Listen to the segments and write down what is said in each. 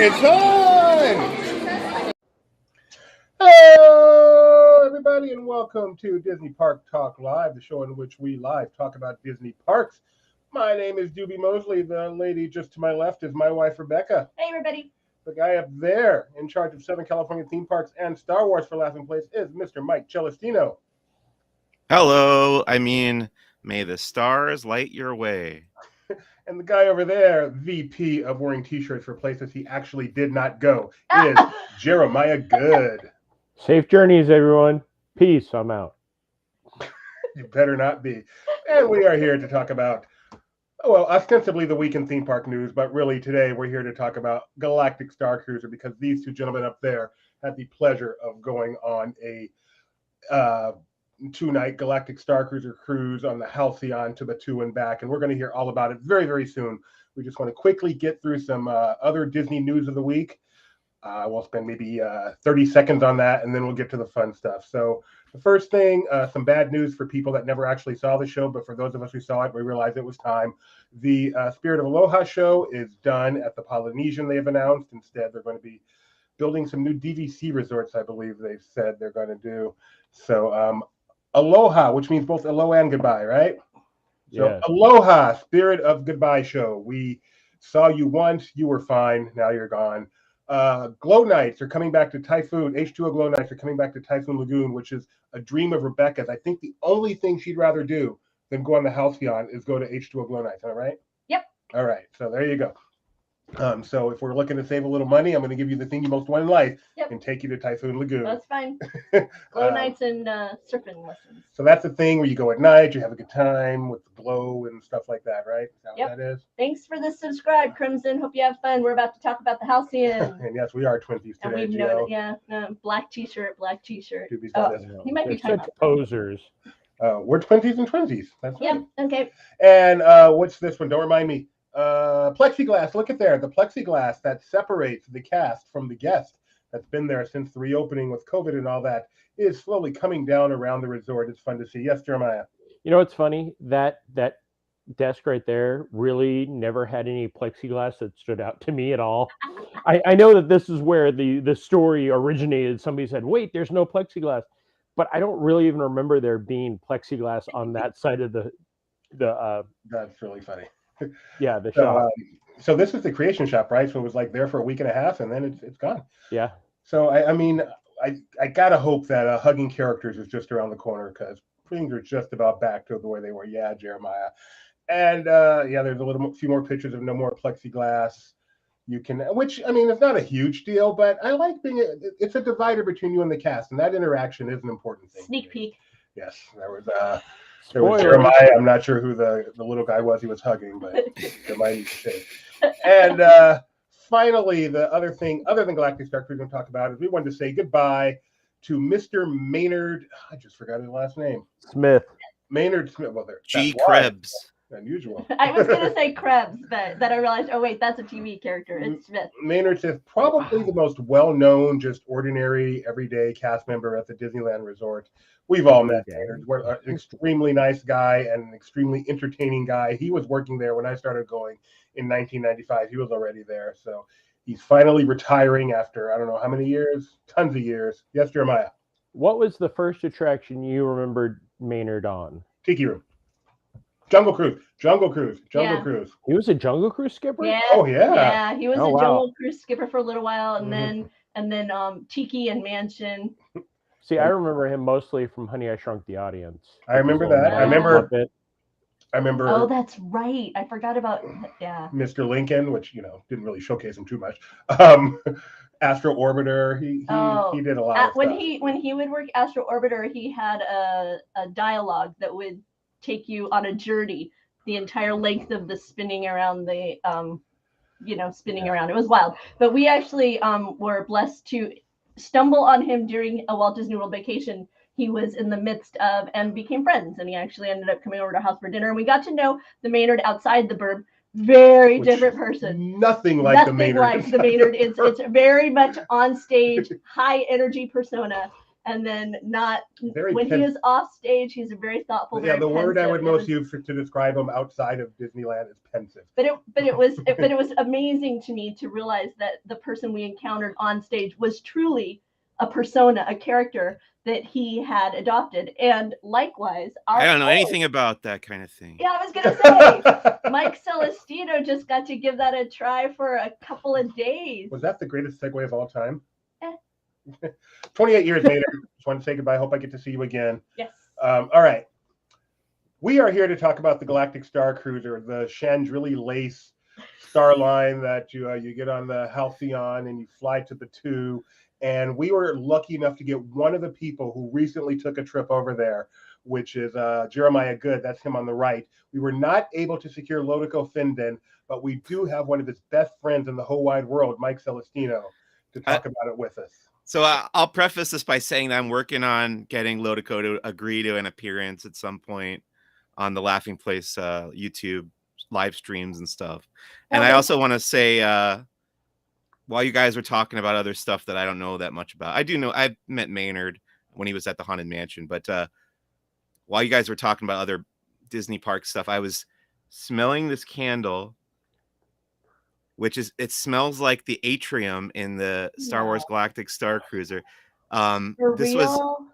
It's on! Hello, everybody, and welcome to Disney Park Talk Live, the show in which we live talk about Disney parks. My name is Doobie Mosley. The lady just to my left is my wife, Rebecca. Hey, everybody. The guy up there in charge of Southern California theme parks and Star Wars for Laughing Place is Mr. Mike Celestino. Hello. May the stars light your way. And the guy over there, VP of wearing t-shirts for places he actually did not go, is Jeremiah Good. Safe journeys, everyone. Peace. I'm out. You better not be. And we are here to talk about, well, ostensibly the week in theme park news, but really today we're here to talk about Galactic Starcruiser because these two gentlemen up there had the pleasure of going on a two-night Galactic Starcruiser cruise on the Halcyon to Batuu and back, and we're going to hear all about it very, very soon. We just want to quickly get through some other Disney news of the week. We'll spend maybe 30 seconds on that, and then we'll get to the fun stuff. So the first thing, some bad news for people that never actually saw the show, but for those of us who saw it, we realized it was time. The Spirit of Aloha show is done at the Polynesian, they have announced. Instead, they're going to be building some new DVC resorts, I believe they've said they're going to do. So Aloha, which means both hello and goodbye, right? So Yeah. Aloha, Spirit of Goodbye show. We saw you once, you were fine, now you're gone. Glow Nights are coming back to Typhoon. H2O Glow Nights are coming back to Typhoon Lagoon, which is a dream of Rebecca's. I think the only thing she'd rather do than go on the Halcyon is go to H2O Glow Nights. Am I right? Yep. All right. So there you go. So if we're looking to save a little money, I'm going to give you the thing you most want in life and take you to Typhoon Lagoon. That's fine. Glow nights and surfing lessons. So that's the thing where you go at night, you have a good time with the glow and stuff like that, right? Is that what that is? Thanks for the subscribe, Crimson. Hope you have fun. We're about to talk about the Halcyon. And yes, we are Twinsies today. And we've noted, black t-shirt. You might be such posers. We're Twinsies and Twinsies. That's right. Yep. Okay. And what's this one? Don't remind me. Plexiglass. Look at there. The plexiglass that separates the cast from the guest that's been there since the reopening with COVID and all that is slowly coming down around the resort. It's fun to see. Yes, Jeremiah. You know what's funny? That desk right there really never had any plexiglass that stood out to me at all. I know that this is where the story originated. Somebody said, wait, there's no plexiglass. But I don't really even remember there being plexiglass on that side of the That's really funny. Yeah, the shop. So this is the creation shop, right? So it was like there for a week and a half, and then it's gone. Yeah. So I gotta hope that Hugging Characters is just around the corner because things are just about back to the way they were. Yeah, Jeremiah. And there's a few more pictures of no more plexiglass. You can, which it's not a huge deal, but I like it's a divider between you and the cast, and that interaction is an important thing. Sneak peek. Yes, there was Jeremiah. I'm not sure who the little guy was he was hugging, but Jeremiah needs to say. And finally, the other thing, other than Galactic Starcruiser we're going to talk about, is we wanted to say goodbye to Mr. Maynard. I just forgot his last name. Smith. Maynard Smith. Well, G. Krebs. Unusual. I was going to say Krebs, but then I realized, oh, wait, that's a TV character. It's Smith. Maynard Smith, probably the most well-known, just ordinary, everyday cast member at the Disneyland Resort. We've all met Maynard. We're an extremely nice guy and an extremely entertaining guy. He was working there when I started going in 1995. He was already there. So he's finally retiring after, I don't know how many years, tons of years. Yes, Jeremiah. What was the first attraction you remembered Maynard on? Tiki Room. Jungle Cruise. He was a Jungle Cruise skipper? Yeah. Oh, yeah. Yeah, he was a Jungle Cruise skipper for a little while, and then Tiki and Mansion. See, I remember him mostly from Honey, I Shrunk the Audience. I remember that. I remember. Oh, that's right. I forgot about Mr. Lincoln, which didn't really showcase him too much. Astro Orbiter. He did a lot of when stuff. when he would work Astro Orbiter, he had a dialogue that would take you on a journey the entire length of the spinning around the spinning around. It was wild. But we actually were blessed to stumble on him during a Walt Disney World vacation. He was in the midst of and became friends, and he actually ended up coming over to our house for dinner, and we got to know the Maynard outside the burb. Very different person. Nothing like the Maynard. It's very much on stage, high energy persona. and then not Very when he is off stage. He's a very thoughtful. Yeah, very the word I pensive. would most use to describe him outside of Disneyland is pensive. But it was amazing to me to realize that the person we encountered on stage was truly a persona, a character that he had adopted. And likewise, I don't know anything about that kind of thing. Yeah, I was gonna say, Mike Celestino just got to give that a try for a couple of days. Was that the greatest segue of all time? 28 years later, just want to say goodbye. Hope I get to see you again. Yes. All right. We are here to talk about the Galactic Starcruiser, the Chandrili Lace starline that you get on the Halcyon and you fly to Batuu. And we were lucky enough to get one of the people who recently took a trip over there, which is Jeremiah Good. That's him on the right. We were not able to secure Lotico Findon, but we do have one of his best friends in the whole wide world, Mike Celestino, to talk about it with us. So I'll preface this by saying that I'm working on getting Lotico to agree to an appearance at some point on the Laughing Place YouTube live streams and stuff. And I also want to say, while you guys were talking about other stuff that I don't know that much about, I do know I've met Maynard when he was at the Haunted Mansion. But while you guys were talking about other Disney park stuff, I was smelling this candle, which is, it smells like the atrium in the Star Wars Galactic Starcruiser.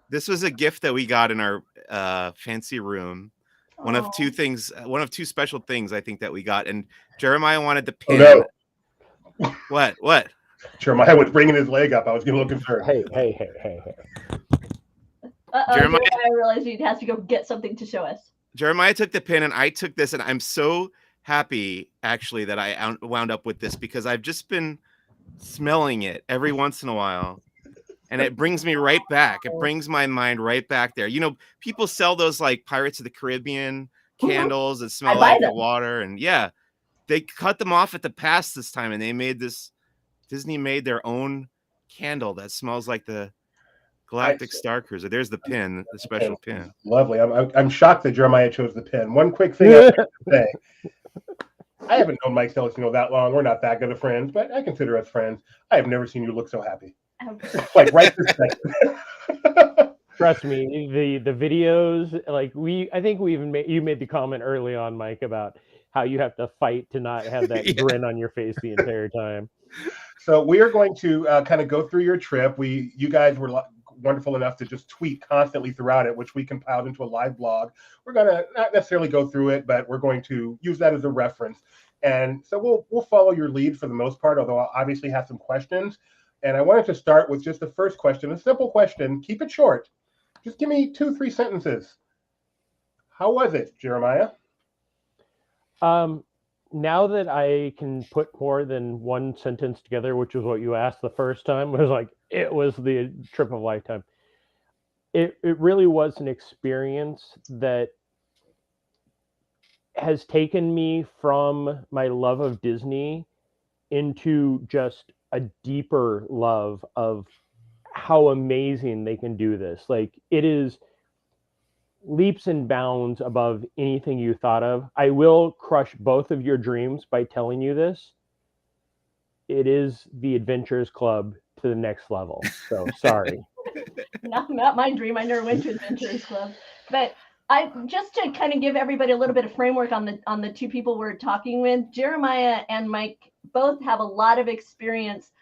This was a gift that we got in our fancy room. One of two special things I think that we got. And Jeremiah wanted the pin. Oh, no. What? Jeremiah was bringing his leg up. I was getting a little concerned. Hey. Jeremiah, I realized he has to go get something to show us. Jeremiah took the pin and I took this, and I'm so happy actually that I wound up with this because I've just been smelling it every once in a while. And it brings me right back. It brings my mind right back there. You know, people sell those like Pirates of the Caribbean candles that smell like the water. And yeah, they cut them off at the pass this time. And they made Disney made their own candle that smells like the Galactic Starcruiser. There's the pin, the special pin. Lovely. I'm shocked that Jeremiah chose the pin. One quick thing I have to say. I haven't known Mike Celestino that long. We're not that good of friends, but I consider us friends. I have never seen you look so happy. Like right this second. Trust me, the videos, like I think we even you made the comment early on, Mike, about how you have to fight to not have that grin on your face the entire time. So we are going to kind of go through your trip. You guys were wonderful enough to just tweet constantly throughout it, which we compiled into a live blog. We're going to not necessarily go through it, but we're going to use that as a reference. And so we'll follow your lead for the most part, although I'll obviously have some questions. And I wanted to start with just the first question, a simple question. Keep it short. Just give me 2-3 sentences. How was it, Jeremiah? Now that I can put more than one sentence together, which is what you asked the first time, was like, it was the trip of a lifetime. It really was an experience that has taken me from my love of Disney into just a deeper love of how amazing they can do this. Like, it is leaps and bounds above anything you thought of. I will crush both of your dreams by telling you this. It is the Adventurers Club to the next level. So sorry. Not my dream. I never went to Adventurers Club. But I just to kind of give everybody a little bit of framework on the two people we're talking with, Jeremiah and Mike both have a lot of experience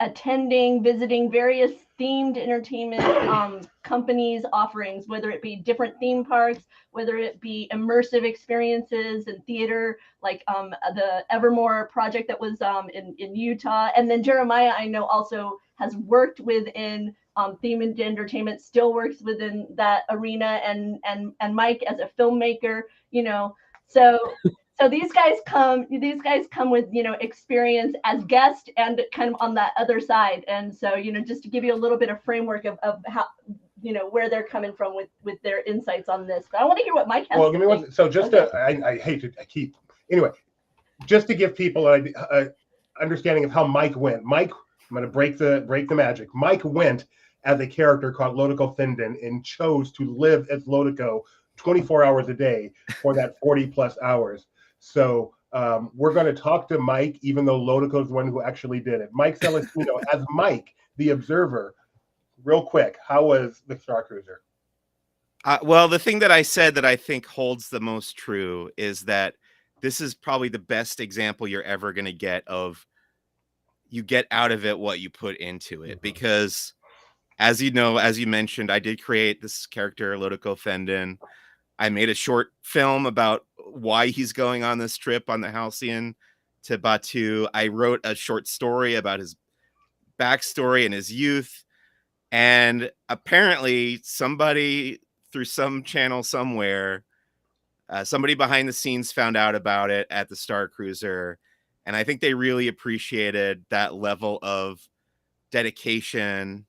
attending, visiting various themed entertainment companies' offerings, whether it be different theme parks, whether it be immersive experiences in theater, like the Evermore project that was in Utah. And then Jeremiah, I know, also has worked within themed entertainment, still works within that arena, and Mike as a filmmaker, So these guys come with, experience as guests and kind of on that other side. And so, just to give you a little bit of framework of how, where they're coming from with their insights on this. But I want to hear what Mike has. Well, give me one. So just I hate to keep, anyway, just to give people a understanding of how Mike went. Mike, I'm going to break the magic. Mike went as a character called Lotico Findon and chose to live as Lotico 24 hours a day for that 40 plus hours. So we're going to talk to Mike, even though Lotico is the one who actually did it. Mike Celestino, as Mike, the observer, real quick, how was the Starcruiser? Well, the thing that I said that I think holds the most true is that this is probably the best example you're ever going to get of you get out of it what you put into it. Because as you know, as you mentioned, I did create this character, Lotico Fendon. I made a short film about why he's going on this trip on the Halcyon to Batuu. I wrote a short story about his backstory and his youth. And apparently somebody through some channel somewhere, somebody behind the scenes found out about it at the Starcruiser. And I think they really appreciated that level of dedication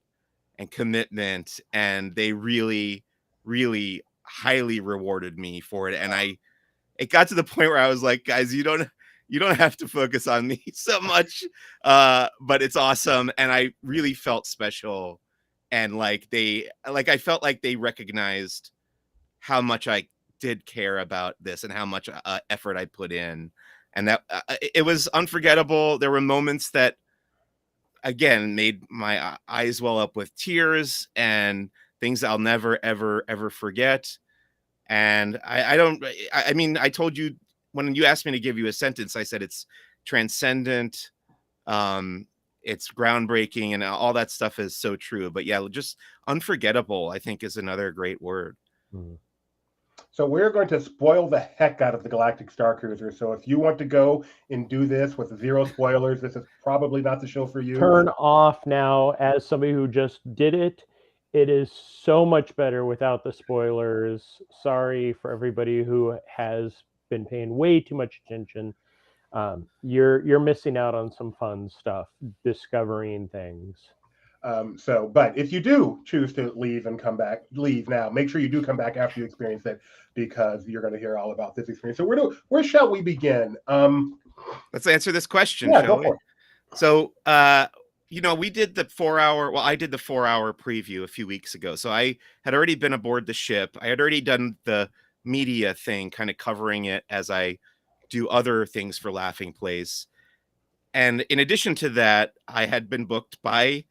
and commitment. And they really, really highly rewarded me for it. And it got to the point where I was like, guys, you don't have to focus on me so much. But it's awesome. And I really felt special. And I felt like they recognized how much I did care about this and how much effort I put in. And that it was unforgettable. There were moments that, again, made my eyes well up with tears and things I'll never, ever, ever forget. And I mean, I told you when you asked me to give you a sentence, I said it's transcendent. It's groundbreaking, and all that stuff is so true. But yeah, just unforgettable, I think, is another great word. So we're going to spoil the heck out of the Galactic Starcruiser. So if you want to go and do this with 0 spoilers, this is probably not the show for you. Turn off now. As somebody who just did it, it is so much better without the spoilers. Sorry for everybody who has been paying way too much attention. You're missing out on some fun stuff, discovering things. But if you do choose to leave now, make sure you do come back after you experience it, because you're going to hear all about this experience. So where shall we begin? Let's answer this question, yeah, shall go we? for it. So, we did the 4-hour, I did the 4-hour preview a few weeks ago. So I had already been aboard the ship. I had already done the media thing, kind of covering it as I do other things for Laughing Place. And in addition to that, I had been booked by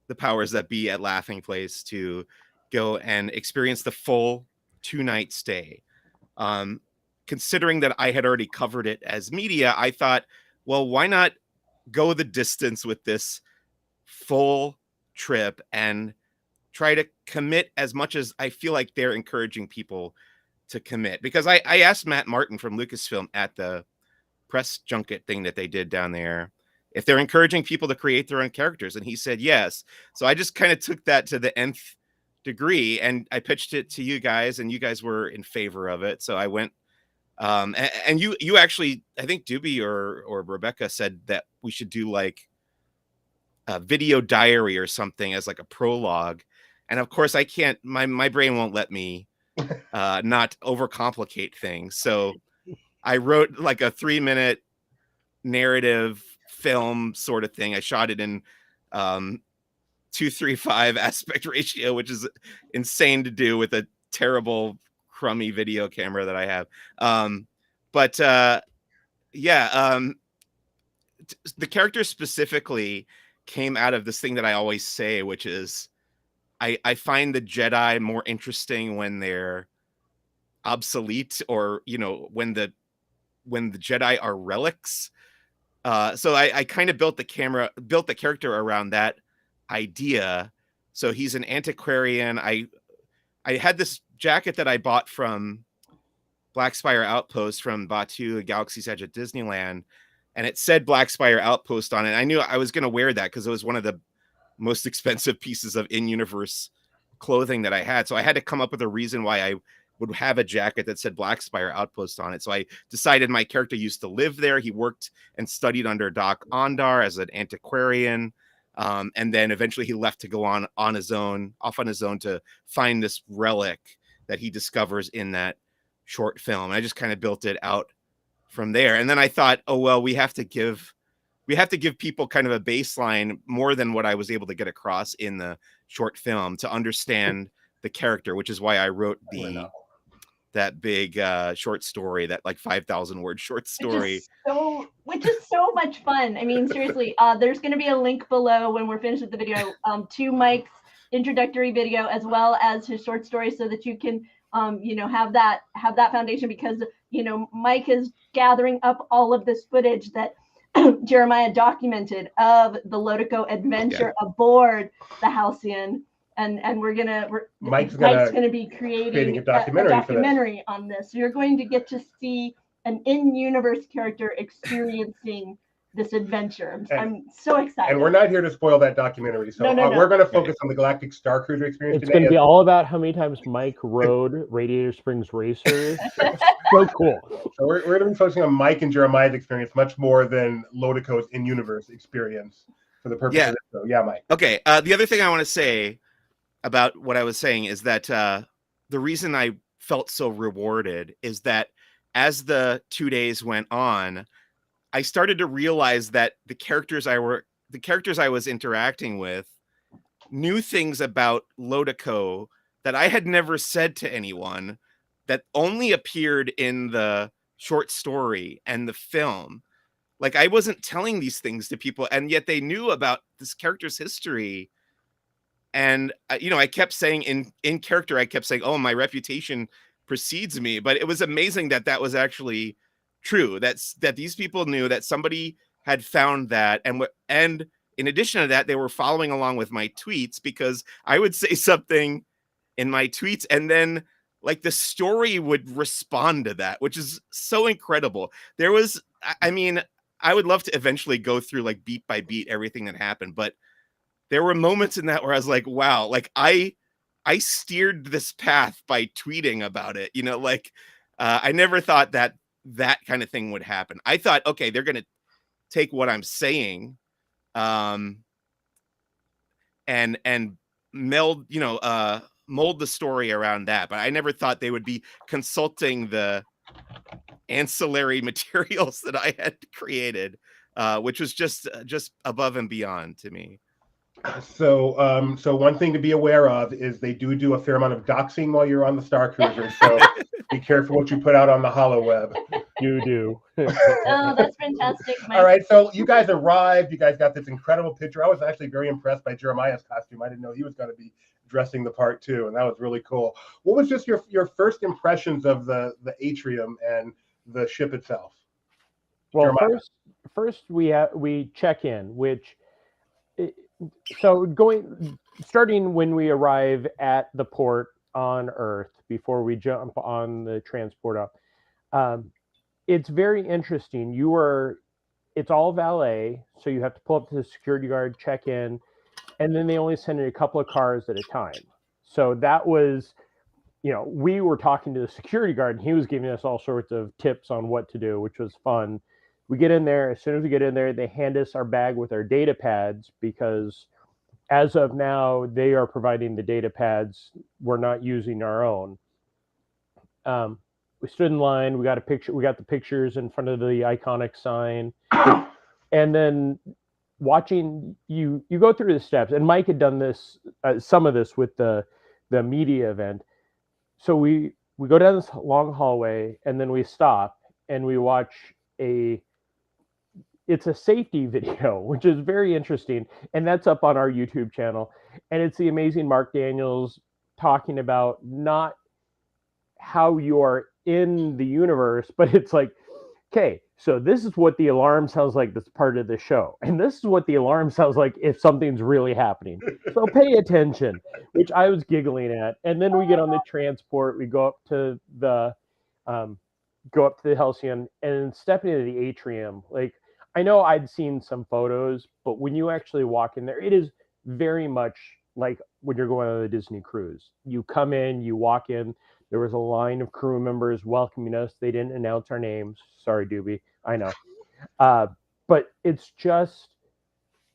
the powers that be at Laughing Place to go and experience the full 2-night stay. Considering that I had already covered it as media, I thought, well, why not go the distance with this full trip and try to commit as much as I feel like they're encouraging people to commit. Because I asked Matt Martin from Lucasfilm at the press junket thing that they did down there if they're encouraging people to create their own characters, and he said yes. So I just kind of took that to the nth degree, and I pitched it to you guys, and you guys were in favor of it. So I went, and you actually, I think Doobie or Rebecca said that we should do like a video diary or something as like a prologue. And of course I can't, my brain won't let me not overcomplicate things. So I wrote like a 3-minute narrative film sort of thing. I shot it in 2:3:5 aspect ratio, which is insane to do with a terrible crummy video camera that I have. The character specifically came out of this thing that I always say, which is I find the Jedi more interesting when they're obsolete, or when the Jedi are relics. So I kind of built the character around that idea. So he's an antiquarian. I had this jacket that I bought from Black Spire Outpost from Batuu, Galaxy's Edge at Disneyland, and it said Black Spire Outpost on it. I knew I was going to wear that because it was one of the most expensive pieces of in-universe clothing that I had. So I had to come up with a reason why I would have a jacket that said Black Spire Outpost on it. So I decided my character used to live there. He worked and studied under Doc Ondar as an antiquarian. And then eventually he left to go off on his own to find this relic that he discovers in that short film. And I just kind of built it out from there. And then I thought, oh, well, we have to give people kind of a baseline more than what I was able to get across in the short film to understand the character, which is why I wrote that big short story, that like 5,000 word short story. Which is so much fun. I mean, seriously, there's going to be a link below when we're finished with the video to Mike's introductory video as well as his short story, so that you can have that foundation, because Mike is gathering up all of this footage that Jeremiah documented of the Lotico adventure aboard the Halcyon, and Mike's gonna be creating a documentary on this. So you're going to get to see an in-universe character experiencing this adventure. I'm so excited. And we're not here to spoil that documentary, so we're going to focus on the Galactic Starcruiser experience It's today. going to be all about how many times Mike rode Radiator Springs Racer. So cool. So we're going to be focusing on Mike and Jeremiah's experience much more than Lotico's in-universe experience for the purpose of this. So yeah, Mike. Okay. The other thing I want to say about what I was saying is that the reason I felt so rewarded is that as the 2 days went on, I started to realize that the characters I was interacting with knew things about Lotico that I had never said to anyone, that only appeared in the short story and the film. Like, I wasn't telling these things to people, and yet they knew about this character's history. And I kept saying in character, I kept saying, "Oh, my reputation precedes me," but it was amazing that was actually true. That these people knew that somebody had found that, and in addition to that, they were following along with my tweets, because I would say something in my tweets, and then like the story would respond to that, which is so incredible. There was, I mean, I would love to eventually go through like beat by beat everything that happened, but there were moments in that where I was like, wow, like I steered this path by tweeting about it. I never thought that kind of thing would happen. I thought, okay, they're going to take what I'm saying, and mold the story around that. But I never thought they would be consulting the ancillary materials that I had created, which was just above and beyond to me. So one thing to be aware of is they do a fair amount of doxing while you're on the Starcruiser. So be careful what you put out on the holoweb. You do. Oh, that's fantastic, Mike. All right, so you guys arrived. You guys got this incredible picture. I was actually very impressed by Jeremiah's costume. I didn't know he was going to be dressing the part too, and that was really cool. What was just your first impressions of the atrium and the ship itself? Well, first we check in, which. Starting when we arrive at the port on Earth before we jump on the transport up, it's very interesting. It's all valet, so you have to pull up to the security guard, check in, and then they only send in a couple of cars at a time. So that was, we were talking to the security guard, and he was giving us all sorts of tips on what to do, which was fun. We get in there. As soon as we get in there, they hand us our bag with our data pads, because as of now, they are providing the data pads. We're not using our own. We stood in line. We got a picture. We got the pictures in front of the iconic sign, and then watching you go through the steps. And Mike had done this, some of this with the media event. So we go down this long hallway, and then we stop and we watch it's a safety video, which is very interesting, and that's up on our YouTube channel. And it's the amazing Mark Daniels talking about not how you are in the universe, but it's like, okay, so this is what the alarm sounds like that's part of the show, and this is what the alarm sounds like if something's really happening. So pay attention, which I was giggling at. And then we get on the transport, we go up to the Halcyon and step into the atrium. Like, I know I'd seen some photos, but when you actually walk in there, it is very much like when you're going on a Disney cruise. You come in, you walk in, there was a line of crew members welcoming us. They didn't announce our names. Sorry, Doobie. I know. But it's just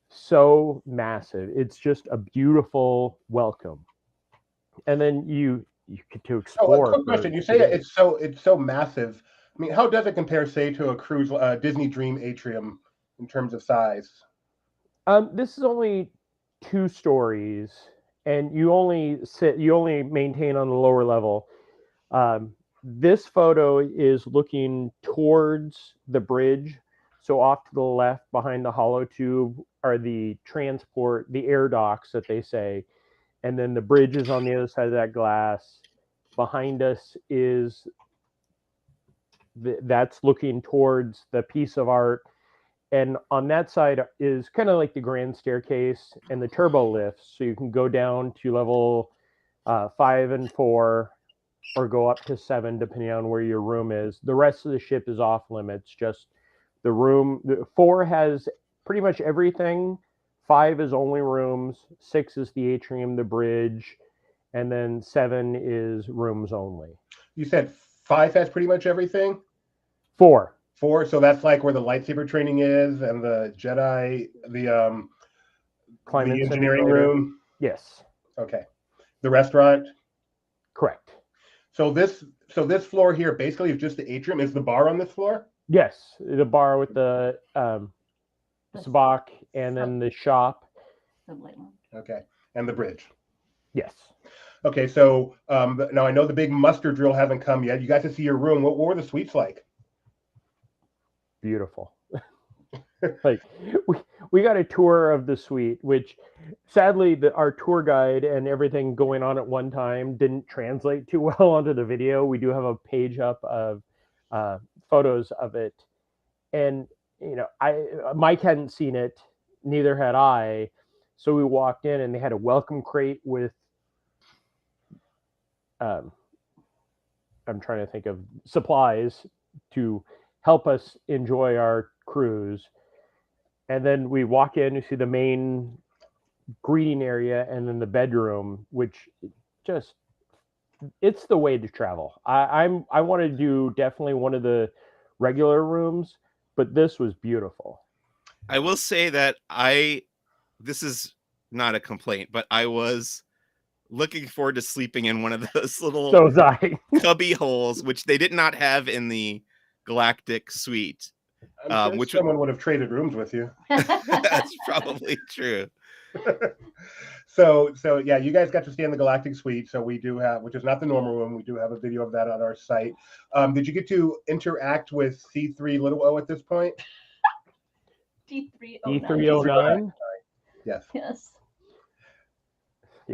so massive. It's just a beautiful welcome. And then you get to explore. So a quick question. You say it's so massive. I mean, how does it compare, say, to a cruise Disney Dream atrium in terms of size? This is only 2 stories, and you only maintain on the lower level. This photo is looking towards the bridge. So off to the left, behind the hollow tube, are the air docks that they say. and then the bridge is on the other side of that glass. Behind us is that's looking towards the piece of art, and on that side is kind of like the grand staircase and the turbo lifts, so you can go down to level 5 and 4, or go up to 7 depending on where your room is. The rest of the ship is off limits. Just the room. 4 has pretty much everything. 5 is only rooms. 6 is the atrium, the bridge, and then 7 is rooms only. You said 5 has pretty much everything? 4. 4, so that's like where the lightsaber training is, and the Jedi, the engineering simulator. room. Yes. Okay. The restaurant. Correct. So this floor here basically is just the atrium. Is the bar on this floor? Yes, the bar with the sabacc, and then the shop. Okay, and the bridge. Yes. Okay, so now I know the big muster drill hasn't come yet. You got to see your room. What were the suites like? Beautiful. Like we got a tour of the suite, which sadly our tour guide and everything going on at one time didn't translate too well onto the video. We do have a page up of photos of it, and Mike hadn't seen it, neither had I. So we walked in and they had a welcome crate with I'm trying to think of supplies to help us enjoy our cruise. And then we walk in, you see the main greeting area, and then the bedroom, which just, it's the way to travel. I want to do definitely one of the regular rooms, but this was beautiful. I will say that this is not a complaint, but I was looking forward to sleeping in one of those little So was I. cubby holes, which they did not have in the Galactic suite. I'm sure which someone would have traded rooms with you. That's probably true. So yeah, you guys got to stay in the Galactic suite. So we do have, which is not the normal room. We do have a video of that on our site. Did you get to interact with C3 little O at this point? D309. Yes. Yes.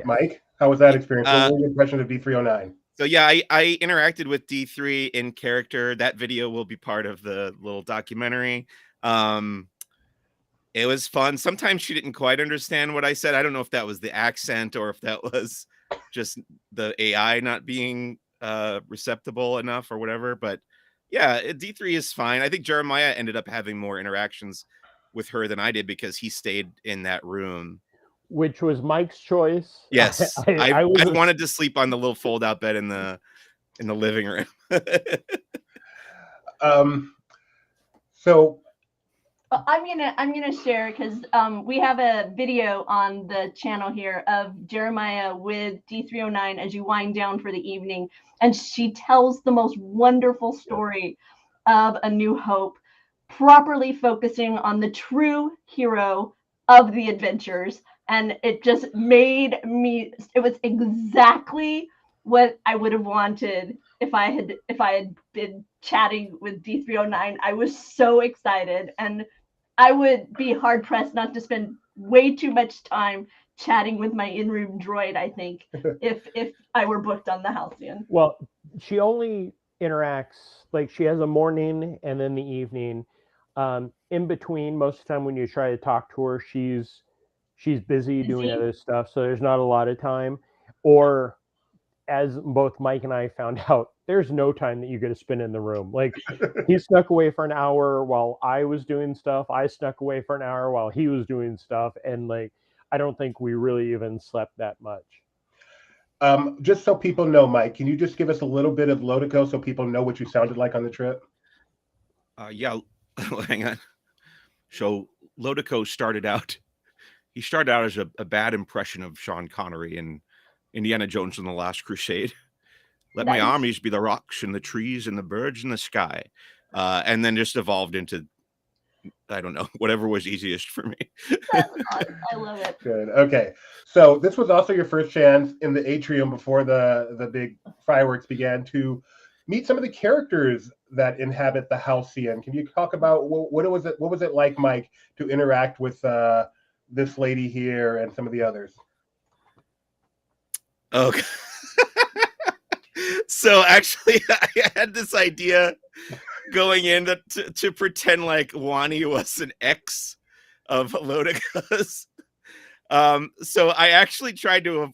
Mike, how was that experience? What were your impressions of D309? So yeah, I interacted with D3 in character. That video will be part of the little documentary. It was fun. Sometimes she didn't quite understand what I said. I don't know if that was the accent or if that was just the AI not being receptible enough or whatever. But yeah, D3 is fine. I think Jeremiah ended up having more interactions with her than I did because he stayed in that room. Which was Mike's choice. Yes, I wanted to sleep on the little fold-out bed in the living room. So I'm gonna share, because we have a video on the channel here of Jeremiah with D309 as you wind down for the evening, and she tells the most wonderful story of A New Hope, properly focusing on the true hero of the adventures. And it just made me, it was exactly what I would have wanted if I had been chatting with D309. I was so excited, and I would be hard pressed not to spend way too much time chatting with my in-room droid, I think, if I were booked on the Halcyon. Well, she only interacts, like, she has a morning and then the evening. In between, most of the time when you try to talk to her, she's busy doing other stuff, so there's not a lot of time. Or, as both Mike and I found out, there's no time that you get to spend in the room. Like, he snuck away for an hour while I was doing stuff. I snuck away for an hour while he was doing stuff. And, like, I don't think we really even slept that much. Just so people know, Mike, can you just give us a little bit of Lotico so people know what you sounded like on the trip? Yeah, hang on. So Lotico started out as a bad impression of Sean Connery in Indiana Jones and the Last Crusade. Let my armies be the rocks and the trees and the birds in the sky. And then just evolved into, I don't know, whatever was easiest for me. That's awesome. I love it. Good. Okay. So this was also your first chance in the atrium before the big fireworks began to meet some of the characters that inhabit the Halcyon. Can you talk about what was it like, Mike, to interact with this lady here and some of the others? Okay. So actually, I had this idea going in to pretend like Wani was an ex of Lotico's. So I actually tried to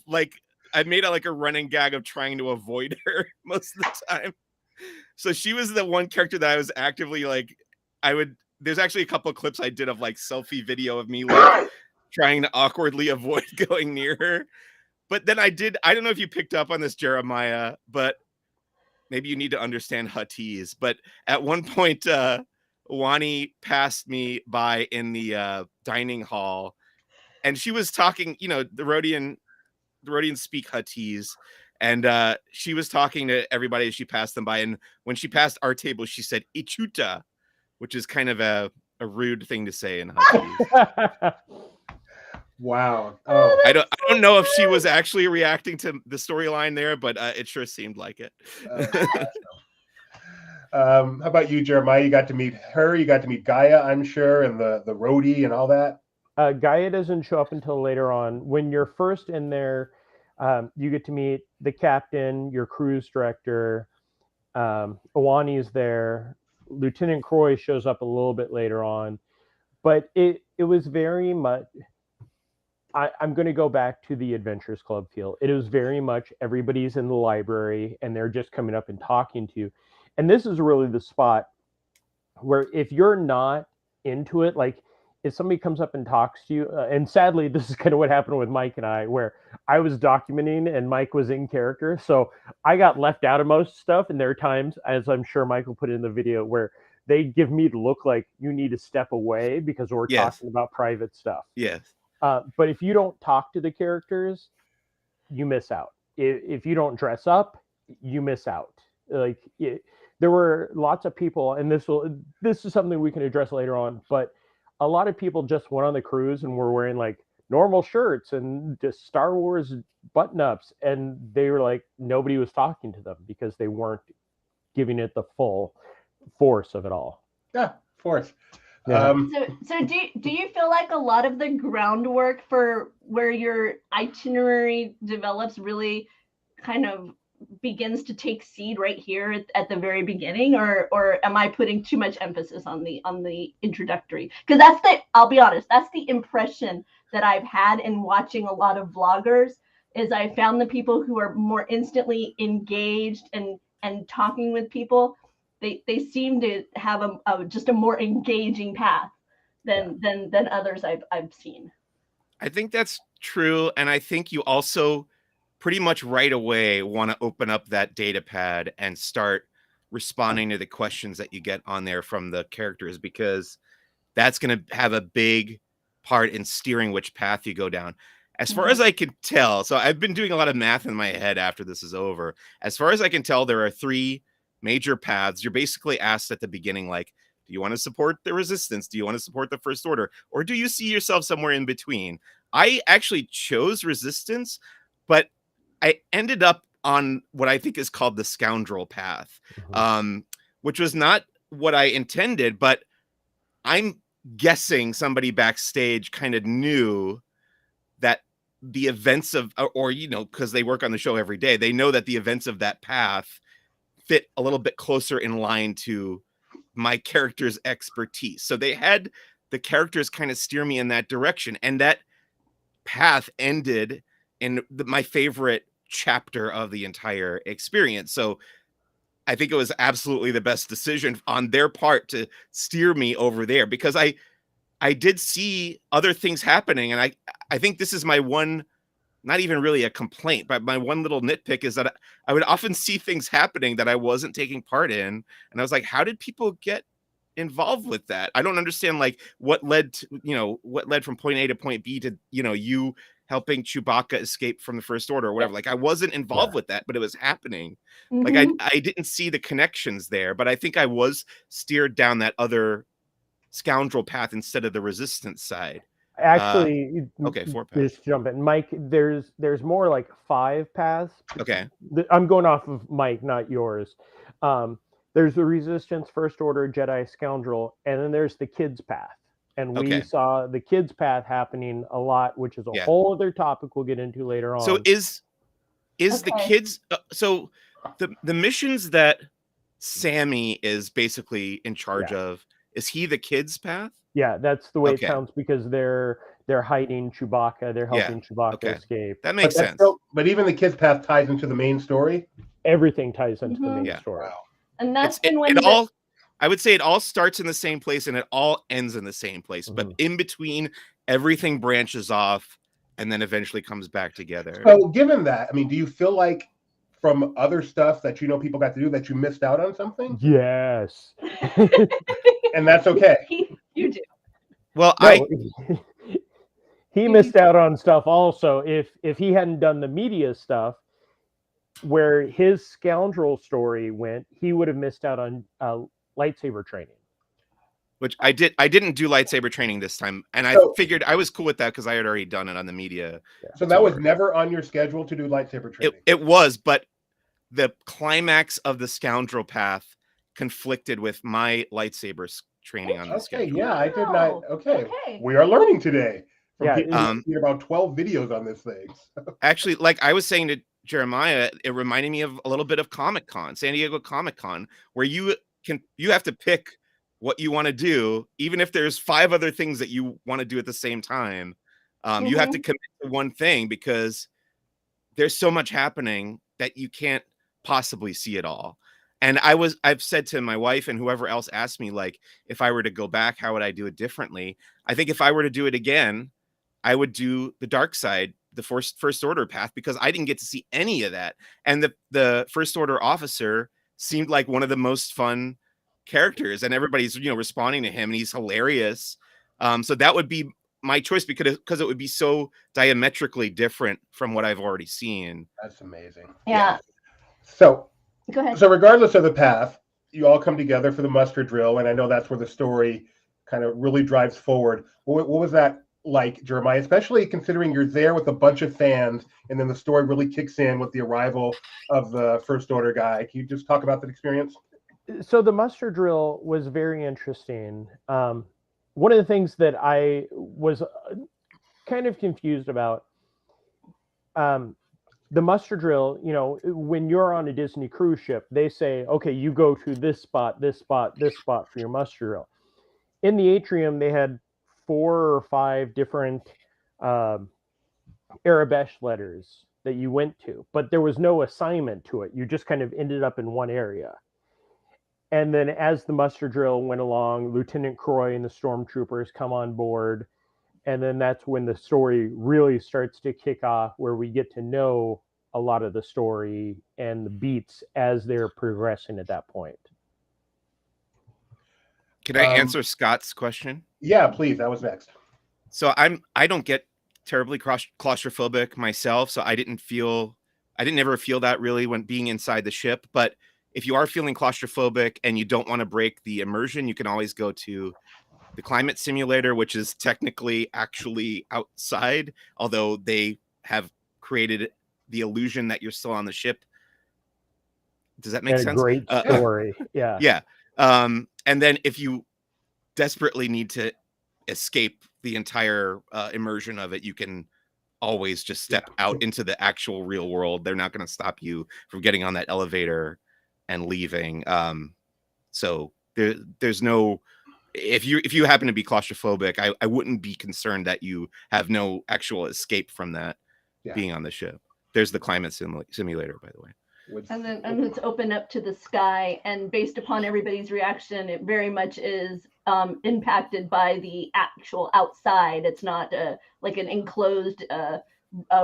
I made it like a running gag of trying to avoid her most of the time. So she was the one character that I was actively there's actually a couple of clips I did of like selfie video of me like trying to awkwardly avoid going near her. But then I don't know if you picked up on this, Jeremiah, but maybe you need to understand Huttese. But at one point, Wani passed me by in the dining hall, and she was talking, the Rhodians speak Huttese, and she was talking to everybody as she passed them by. And when she passed our table, she said "Ichuta," which is kind of a rude thing to say in Huttese. Wow. Oh. I don't know if she was actually reacting to the storyline there, but it sure seemed like it. How about you, Jeremiah? You got to meet her. You got to meet Gaia, I'm sure, and the roadie and all that. Gaia doesn't show up until later on. When you're first in there, you get to meet the captain, your cruise director. Awani's there. Lieutenant Croy shows up a little bit later on, but it was very much. I'm going to go back to the Adventures Club feel. It was very much everybody's in the library and they're just coming up and talking to you. And this is really the spot where if you're not into it, like if somebody comes up and talks to you, and sadly, this is kind of what happened with Mike and I, where I was documenting and Mike was in character. So I got left out of most stuff. And there are times, as I'm sure Mike will put in the video, where they give me the look like you need to step away because we're talking about private stuff. Yes. But if you don't talk to the characters, you miss out. If you don't dress up, you miss out. There were lots of people, and this is something we can address later on, but a lot of people just went on the cruise and were wearing like normal shirts and just Star Wars button-ups, and they were like, nobody was talking to them because they weren't giving it the full force of it all. Yeah, force. Yeah. So do you feel like a lot of the groundwork for where your itinerary develops really kind of begins to take seed right here at the very beginning, or am I putting too much emphasis on the introductory? Because I'll be honest, that's the impression that I've had in watching a lot of vloggers, is I found the people who are more instantly engaged and talking with people, they seem to have just a more engaging path than others I've seen. I think that's true, and I think you also pretty much right away want to open up that data pad and start responding to the questions that you get on there from the characters, because that's going to have a big part in steering which path you go down. As far as I can tell, so I've been doing a lot of math in my head after this is over. As far as I can tell, there are 3 major paths. You're basically asked at the beginning, like, do you want to support the Resistance? Do you want to support the First Order? Or do you see yourself somewhere in between? I actually chose Resistance, but I ended up on what I think is called the Scoundrel path, which was not what I intended, but I'm guessing somebody backstage kind of knew that the events of, or because they work on the show every day, they know that the events of that path fit a little bit closer in line to my character's expertise. So they had the characters kind of steer me in that direction. And that path ended in my favorite chapter of the entire experience. So I think it was absolutely the best decision on their part to steer me over there, because I did see other things happening. And I think this is my one, not even really a complaint, but my one little nitpick is that I would often see things happening that I wasn't taking part in. And I was like, how did people get involved with that? I don't understand, like, what led from point A to point B to, you helping Chewbacca escape from the First Order or whatever. Like, I wasn't involved with that, but it was happening. Like, I didn't see the connections there, but I think I was steered down that other Scoundrel path instead of the Resistance side. Actually, 4 paths. Just jump in, Mike. There's more like 5 paths. Okay. I'm going off of Mike, not yours. There's the Resistance, First Order, Jedi, Scoundrel, and then there's the kids path. And we saw the kids path happening a lot, which is a whole other topic we'll get into later on. So is Is the Okay. kids so the missions that Sammy is basically in charge of, is he the kids' path? Yeah, that's the way Okay. it sounds, because they're hiding Chewbacca. They're Yeah, helping Chewbacca okay. escape. That But makes that's sense. still, but even the kids' path ties into the main story. Everything ties into the Mhm. main Yeah. story. Wow. And that's It, been when it all, I would say it all starts in the same place and it all ends in the same place. But Mhm. in between, everything branches off and then eventually comes back together. So, given that, I mean, do you feel like from other stuff that people got to do that you missed out on something? Yes. And that's okay. You do. Well, No, he missed out on stuff also. If he hadn't done the media stuff, where his scoundrel story went, he would have missed out on lightsaber training. which I didn't do lightsaber training this time, and I figured I was cool with that because I had already done it on the media. So that was never on your schedule to do lightsaber training. It was, but the climax of the scoundrel path conflicted with my lightsaber training on the schedule. Yeah, I did not. Okay, Okay. we are learning today. Yeah, People seen about 12 videos on this thing. Actually, like I was saying to Jeremiah, it reminded me of a little bit of Comic-Con, San Diego Comic-Con, where you have to pick what you want to do, even if there's 5 other things that you want to do at the same time. You have to commit to one thing because there's so much happening that you can't possibly see it all. And I've said to my wife and whoever else asked me, like, if I were to go back, how would I do it differently? I think if I were to do it again, I would do the dark side, the first order path, because I didn't get to see any of that. And the first order officer seemed like one of the most fun characters, and everybody's responding to him, and he's hilarious. So that would be my choice because it would be so diametrically different from what I've already seen. That's amazing. Yeah. So Go ahead. So regardless of the path, you all come together for the muster drill, and I know that's where the story kind of really drives forward. What was that like, Jeremiah? Especially considering you're there with a bunch of fans, and then the story really kicks in with the arrival of the First Order guy. Can you just talk about that experience? So the muster drill was very interesting. One of the things that I was kind of confused about, the muster drill, when you're on a Disney cruise ship, they say, okay, you go to this spot, this spot, this spot for your muster drill. In the atrium, they had 4 or 5 different Arabesh letters that you went to, but there was no assignment to it. You just kind of ended up in one area. And then as the muster drill went along, Lieutenant Croy and the stormtroopers come on board. And then that's when the story really starts to kick off, where we get to know a lot of the story and the beats as they're progressing at that point. Can I answer Scott's question? Yeah, please. That was next. So I don't get terribly claustrophobic myself, so I didn't ever feel that really when being inside the ship. But if you are feeling claustrophobic and you don't want to break the immersion, you can always go to the climate simulator, which is technically actually outside, although they have created the illusion that you're still on the ship. Does that make sense? A great story. Yeah. Yeah. And then if you desperately need to escape the entire immersion of it, you can always just step out into the actual real world. They're not going to stop you from getting on that elevator and leaving. So there's no, if you happen to be claustrophobic, I wouldn't be concerned that you have no actual escape from that being on the ship. There's the climate simulator, by the way. And then it's open up to the sky, and based upon everybody's reaction, it very much is impacted by the actual outside. It's not like an enclosed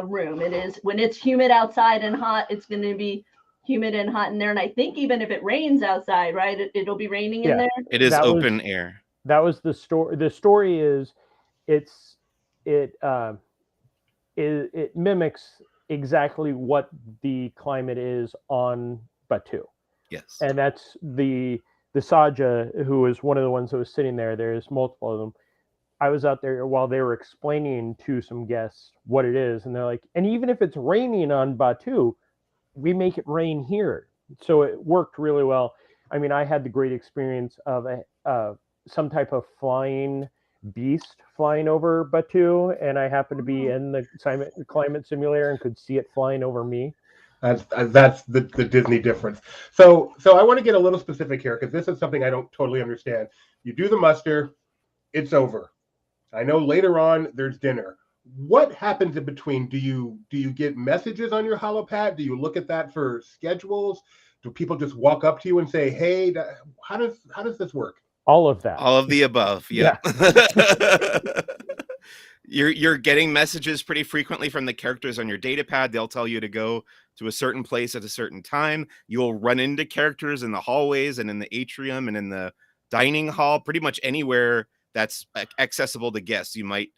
room. It is, when it's humid outside and hot, it's going to be humid and hot in there. And I think even if it rains outside, right, it'll be raining in there. It is open air. That was the story. The story is it mimics exactly what the climate is on Batuu. Yes. And that's the Saja, who was one of the ones that was sitting there. There's multiple of them. I was out there while they were explaining to some guests what it is, and they're like, and even if it's raining on Batuu, we make it rain here. So it worked really well. I mean, I had the great experience of some type of flying beast flying over Batuu, and I happened to be in the climate simulator and could see it flying over me. That's the Disney difference. So I want to get a little specific here because this is something I don't totally understand. You do the muster, it's over. I know later on there's dinner. What happens in between? Do you get messages on your holopad? Do you look at that for schedules? Do people just walk up to you and say, "Hey, how does this work?" All of that. All of the above. Yeah. You're getting messages pretty frequently from the characters on your data pad. They'll tell you to go to a certain place at a certain time. You'll run into characters in the hallways and in the atrium and in the dining hall, pretty much anywhere that's accessible to guests. You might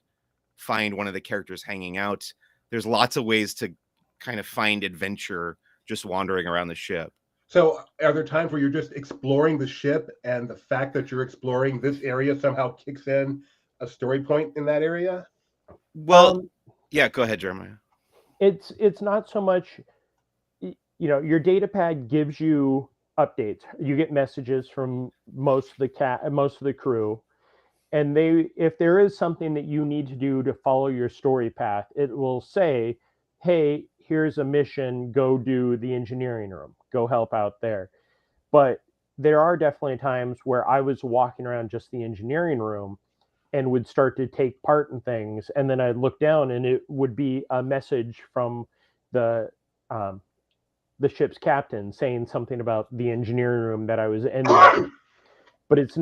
find one of the characters hanging out. There's lots of ways to kind of find adventure just wandering around the ship. So are there times where you're just exploring the ship and the fact that you're exploring this area somehow kicks in a story point in that area? Well, yeah, go ahead, Jeremiah. It's not so much, your data pad gives you updates. You get messages from most of the crew, and if there is something that you need to do to follow your story path, it will say, "Hey, here's a mission. Go do the engineering room. Go help out there." But there are definitely times where I was walking around just the engineering room and would start to take part in things, and then I'd look down and it would be a message from the ship's captain saying something about the engineering room that I was in. But it's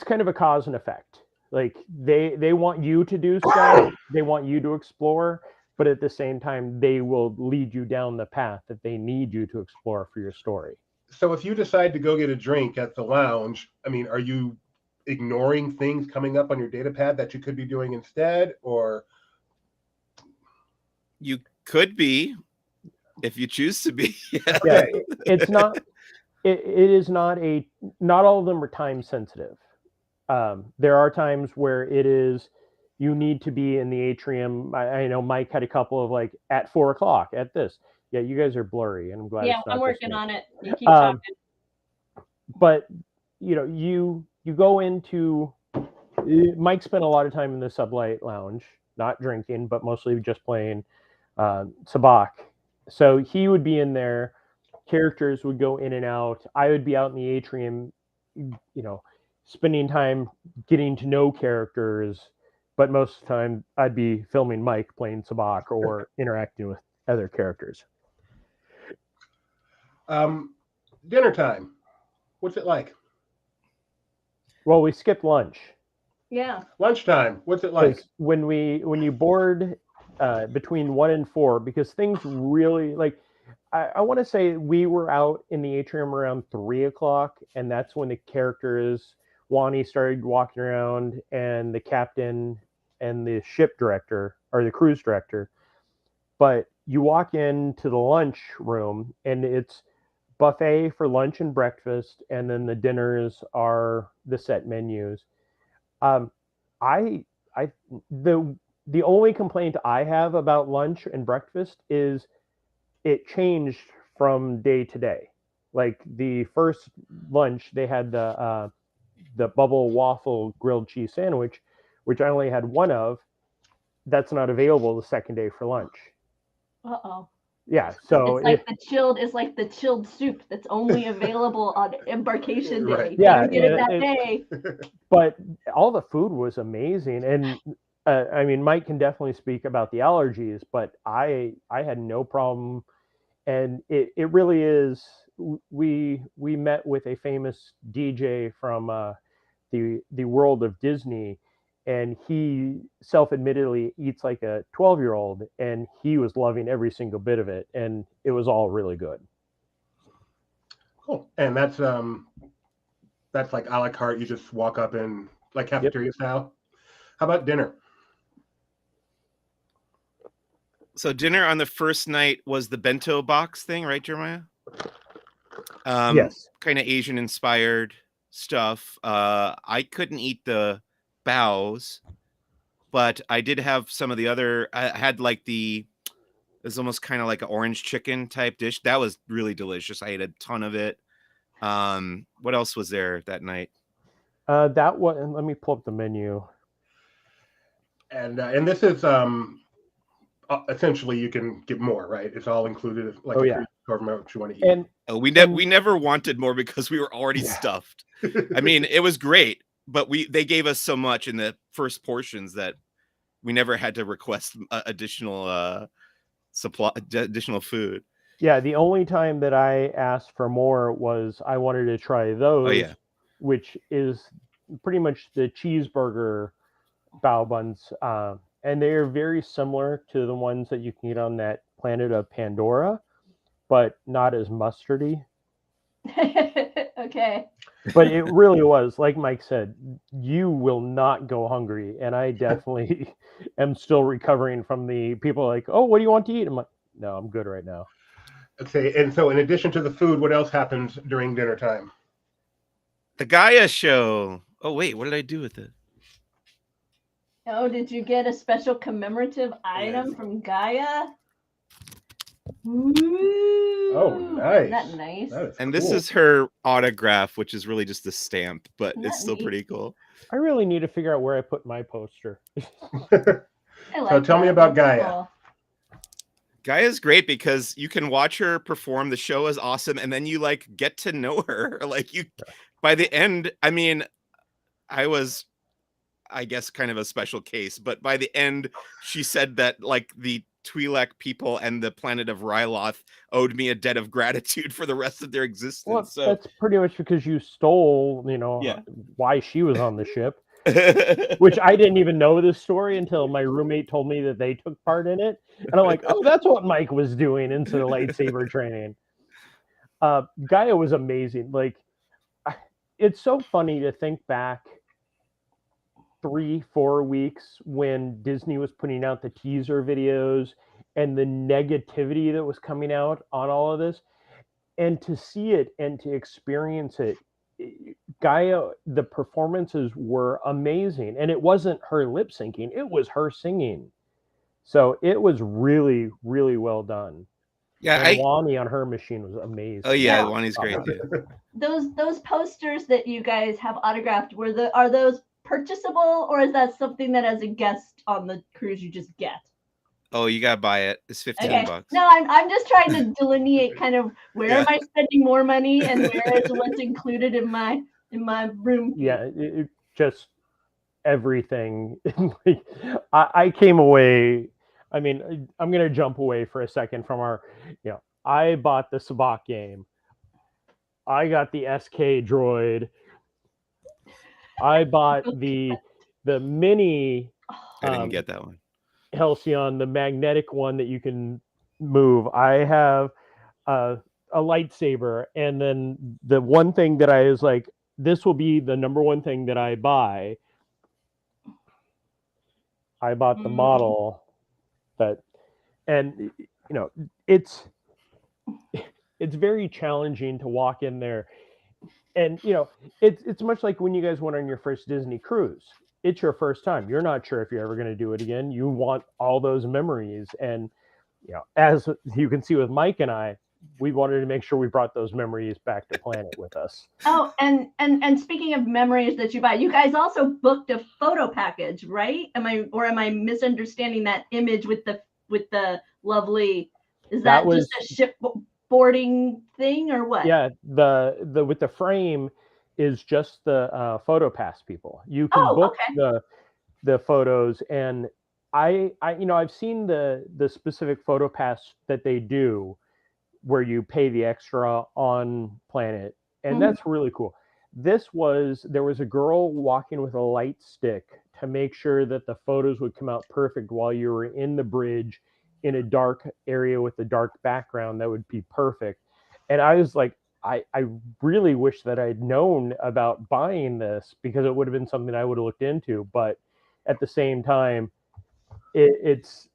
kind of a cause and effect. Like they want you to do stuff, they want you to explore, but at the same time they will lead you down the path that they need you to explore for your story. So if you decide to go get a drink at the lounge, I mean, are you ignoring things coming up on your data pad that you could be doing instead? Or you could be, if you choose to be. Yeah, it's not it is not all of them are time sensitive. There are times where it is you need to be in the atrium. I know Mike had a couple of like at 4:00 at this. Yeah, you guys are blurry, and I'm glad. Yeah, it's not I'm working just me. on it. You keep talking. But you go into Mike spent a lot of time in the sublight lounge, not drinking, but mostly just playing sabacc. So he would be in there. Characters would go in and out. I would be out in the atrium, spending time getting to know characters. But most of the time, I'd be filming Mike playing sabacc or interacting with other characters. Dinner time. What's it like? Well, we skipped lunch. Yeah. Lunchtime. What's it like? When you board between 1 and 4, because things really like. I want to say we were out in the atrium around 3:00, and that's when the characters, Wani started walking around, and the captain and the ship director, or the cruise director. But you walk into the lunch room, and it's buffet for lunch and breakfast, and then the dinners are the set menus. The only complaint I have about lunch and breakfast is it changed from day to day. Like the first lunch, they had the bubble waffle grilled cheese sandwich, which I only had one of. That's not available the second day for lunch. Uh-oh. Yeah, so it's like the chilled soup that's only available on embarkation day. Right. Yeah, you get it that day. But all the food was amazing, and I mean, Mike can definitely speak about the allergies, but I had no problem, and it really is. We met with a famous DJ from the world of Disney, and he self-admittedly eats like a 12-year-old, and he was loving every single bit of it, and it was all really good. Cool. And that's like a la carte. You just walk up in like cafeteria style. How about dinner? So dinner on the first night was the bento box thing, right, Jeremiah? Yes. Kind of Asian inspired stuff. I couldn't eat the bows, but I did have some of the other. I had like it's almost kind of like an orange chicken type dish. That was really delicious. I ate a ton of it. What else was there that night? That one. Let me pull up the menu. And this is essentially you can get more, right? It's all included, like Oh, a yeah. cruise, however much you want to eat. And We never wanted more because we were already Yeah. stuffed. I mean, it was great, but they gave us so much in the first portions that we never had to request additional additional food. yeah, the only time that I asked for more was I wanted to try those, yeah. which is pretty much the cheeseburger bao buns, and they're very similar to the ones that you can get on that planet of Pandora, but not as mustardy. Okay. But it really was, like Mike said, you will not go hungry, and I definitely am still recovering from the people like, oh, what do you want to eat? I'm like, no, I'm good right now. Okay, and so in addition to the food, what else happens during dinner time? The Gaia show. Oh wait, what did I do with it? Oh, did you get a special commemorative item from Gaia? Ooh. Oh, nice. Isn't that nice? That is And cool. this is her autograph, which is really just a stamp, but Isn't it's that still neat? pretty cool. I really need to figure out where I put my poster. I like tell me that. about That's Gaia. cool. Gaia's great because you can watch her perform. The show is awesome, and then you like get to know her. Like by the end, I mean, I guess kind of a special case, but by the end, she said that like the Twi'lek people and the planet of Ryloth owed me a debt of gratitude for the rest of their existence. Well, So that's pretty much because you stole, Yeah. why she was on the ship, which I didn't even know this story until my roommate told me that they took part in it. And I'm like, oh, that's what Mike was doing into the lightsaber training. Gaia was amazing. Like, it's so funny to think back 3-4 weeks when Disney was putting out the teaser videos and the negativity that was coming out on all of this, and to see it and to experience it. Gaia, the performances were amazing, and it wasn't her lip syncing, it was her singing, so it was really, really well done. Yeah, And Wani on her machine was amazing. Oh yeah, Now- Wani's great too. Those posters that you guys have autographed, are those purchasable, or is that something that as a guest on the cruise you just get? Oh, you gotta buy it. It's $15. No, I'm just trying to delineate kind of where Yeah. am I spending more money and where is what's included in my room fee. Yeah, it just everything. Like, I came away. I mean, I'm gonna jump away for a second from our. I bought the Sabacc game. I got the SK droid. I bought the mini. I didn't get that one. Halcyon, the magnetic one that you can move. I have a lightsaber, and then the one thing that I was like, this will be the number one thing that I buy. I bought the model that, and it's very challenging to walk in there, and it's much like when you guys went on your first Disney cruise. It's your first time. You're not sure if you're ever going to do it again. You want all those memories. And, as you can see with Mike and I, we wanted to make sure we brought those memories back to Planet with us. Oh, and speaking of memories that you buy, you guys also booked a photo package, right? Am I misunderstanding that image with the lovely, is that just a ship boarding thing or what? Yeah, the with the frame is just the photo pass people. You can book the photos, and I've seen the specific photo pass that they do where you pay the extra on Planet, and that's really cool. There was a girl walking with a light stick to make sure that the photos would come out perfect while you were in the bridge in a dark area with a dark background. That would be perfect. And I was like, I really wish that I'd known about buying this, because it would have been something I would have looked into. But at the same time, it's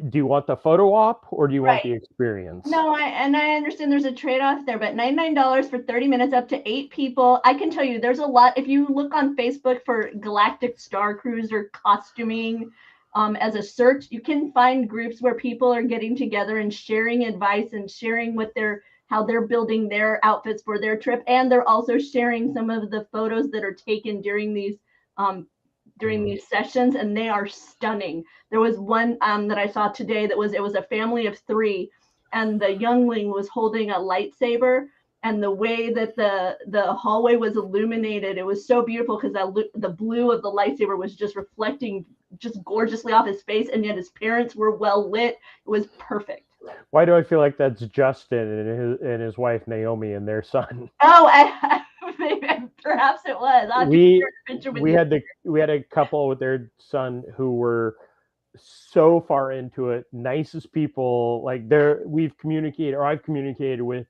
do you want the photo op or do you want the experience? No, I understand there's a trade-off there, but $99 for 30 minutes up to 8 people. I can tell you there's a lot. If you look on Facebook for Galactic Starcruiser costuming as a search, you can find groups where people are getting together and sharing advice and sharing how they're building their outfits for their trip, and they're also sharing some of the photos that are taken during these during these sessions, and they are stunning. There was one that I saw today that was a family of 3, and the youngling was holding a lightsaber, and the way that the hallway was illuminated, it was so beautiful because the blue of the lightsaber was just reflecting just gorgeously off his face, and yet his parents were well lit. It was perfect. Why do I feel like that's Justin and his wife Naomi and their son? Oh, perhaps it was. We had a couple with their son who were so far into it, nicest people. Like I've communicated with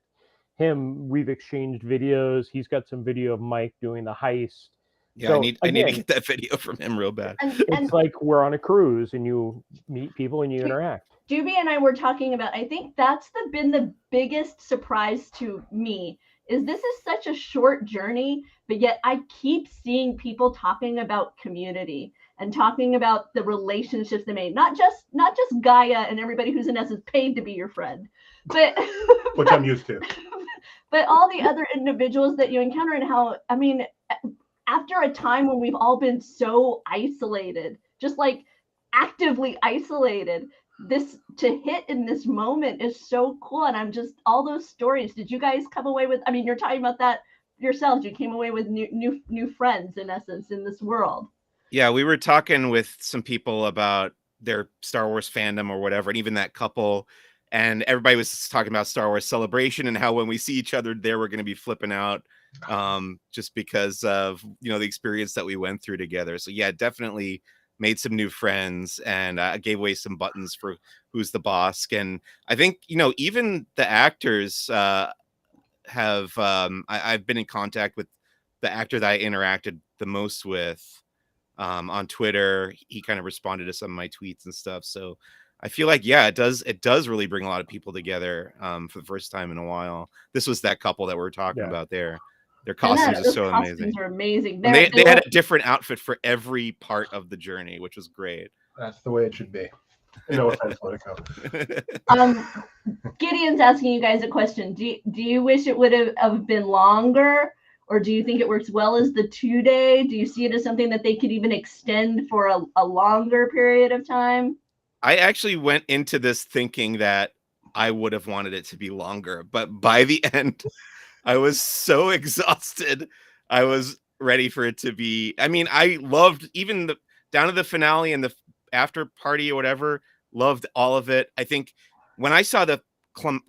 him. We've exchanged videos. He's got some video of Mike doing the heist. Yeah, so, I need to get that video from him real bad. It's like we're on a cruise and you meet people and you interact. Doobie and I were talking about, I think that's been the biggest surprise to me, is this is such a short journey, but yet I keep seeing people talking about community and talking about the relationships they made. Not just Gaia and everybody who's in essence paid to be your friend, but which I'm used to. But all the other individuals that you encounter, and how, I mean, after a time when we've all been so isolated, just like actively isolated, this to hit in this moment is so cool. And I'm just, all those stories, did you guys come away with, I mean, you're talking about that yourselves, you came away with new friends in essence in this world. Yeah, we were talking with some people about their Star Wars fandom or whatever, and even that couple, and everybody was talking about Star Wars Celebration and how when we see each other there, we're going to be flipping out just because of, the experience that we went through together. So yeah, definitely made some new friends, and gave away some buttons for Who's the Boss. And I think, even the actors have, I've been in contact with the actor that I interacted the most with on Twitter. He kind of responded to some of my tweets and stuff. So I feel like, yeah, it does really bring a lot of people together for the first time in a while. This was that couple that we were talking about there. Their costumes are so amazing. Are amazing. They had a different outfit for every part of the journey, which was great. That's the way it should be. No offense, Lotico. Gideon's asking you guys a question. Do you wish it would have been longer, or do you think it works well as the 2-day? Do you see it as something that they could even extend for a longer period of time? I actually went into this thinking that I would have wanted it to be longer, but by the end, I was so exhausted. I was ready for it to be. I mean, I loved even down to the finale and the after party or whatever. Loved all of it. I think when I saw the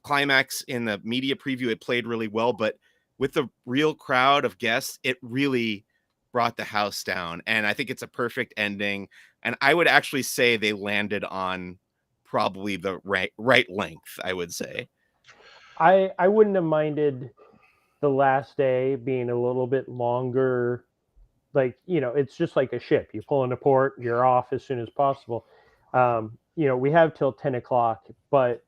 climax in the media preview, it played really well. But with the real crowd of guests, it really brought the house down. And I think it's a perfect ending. And I would actually say they landed on probably the right length, I would say. I wouldn't have minded the last day being a little bit longer. Like, it's just like a ship. You pull into port, you're off as soon as possible. We have till 10 o'clock, but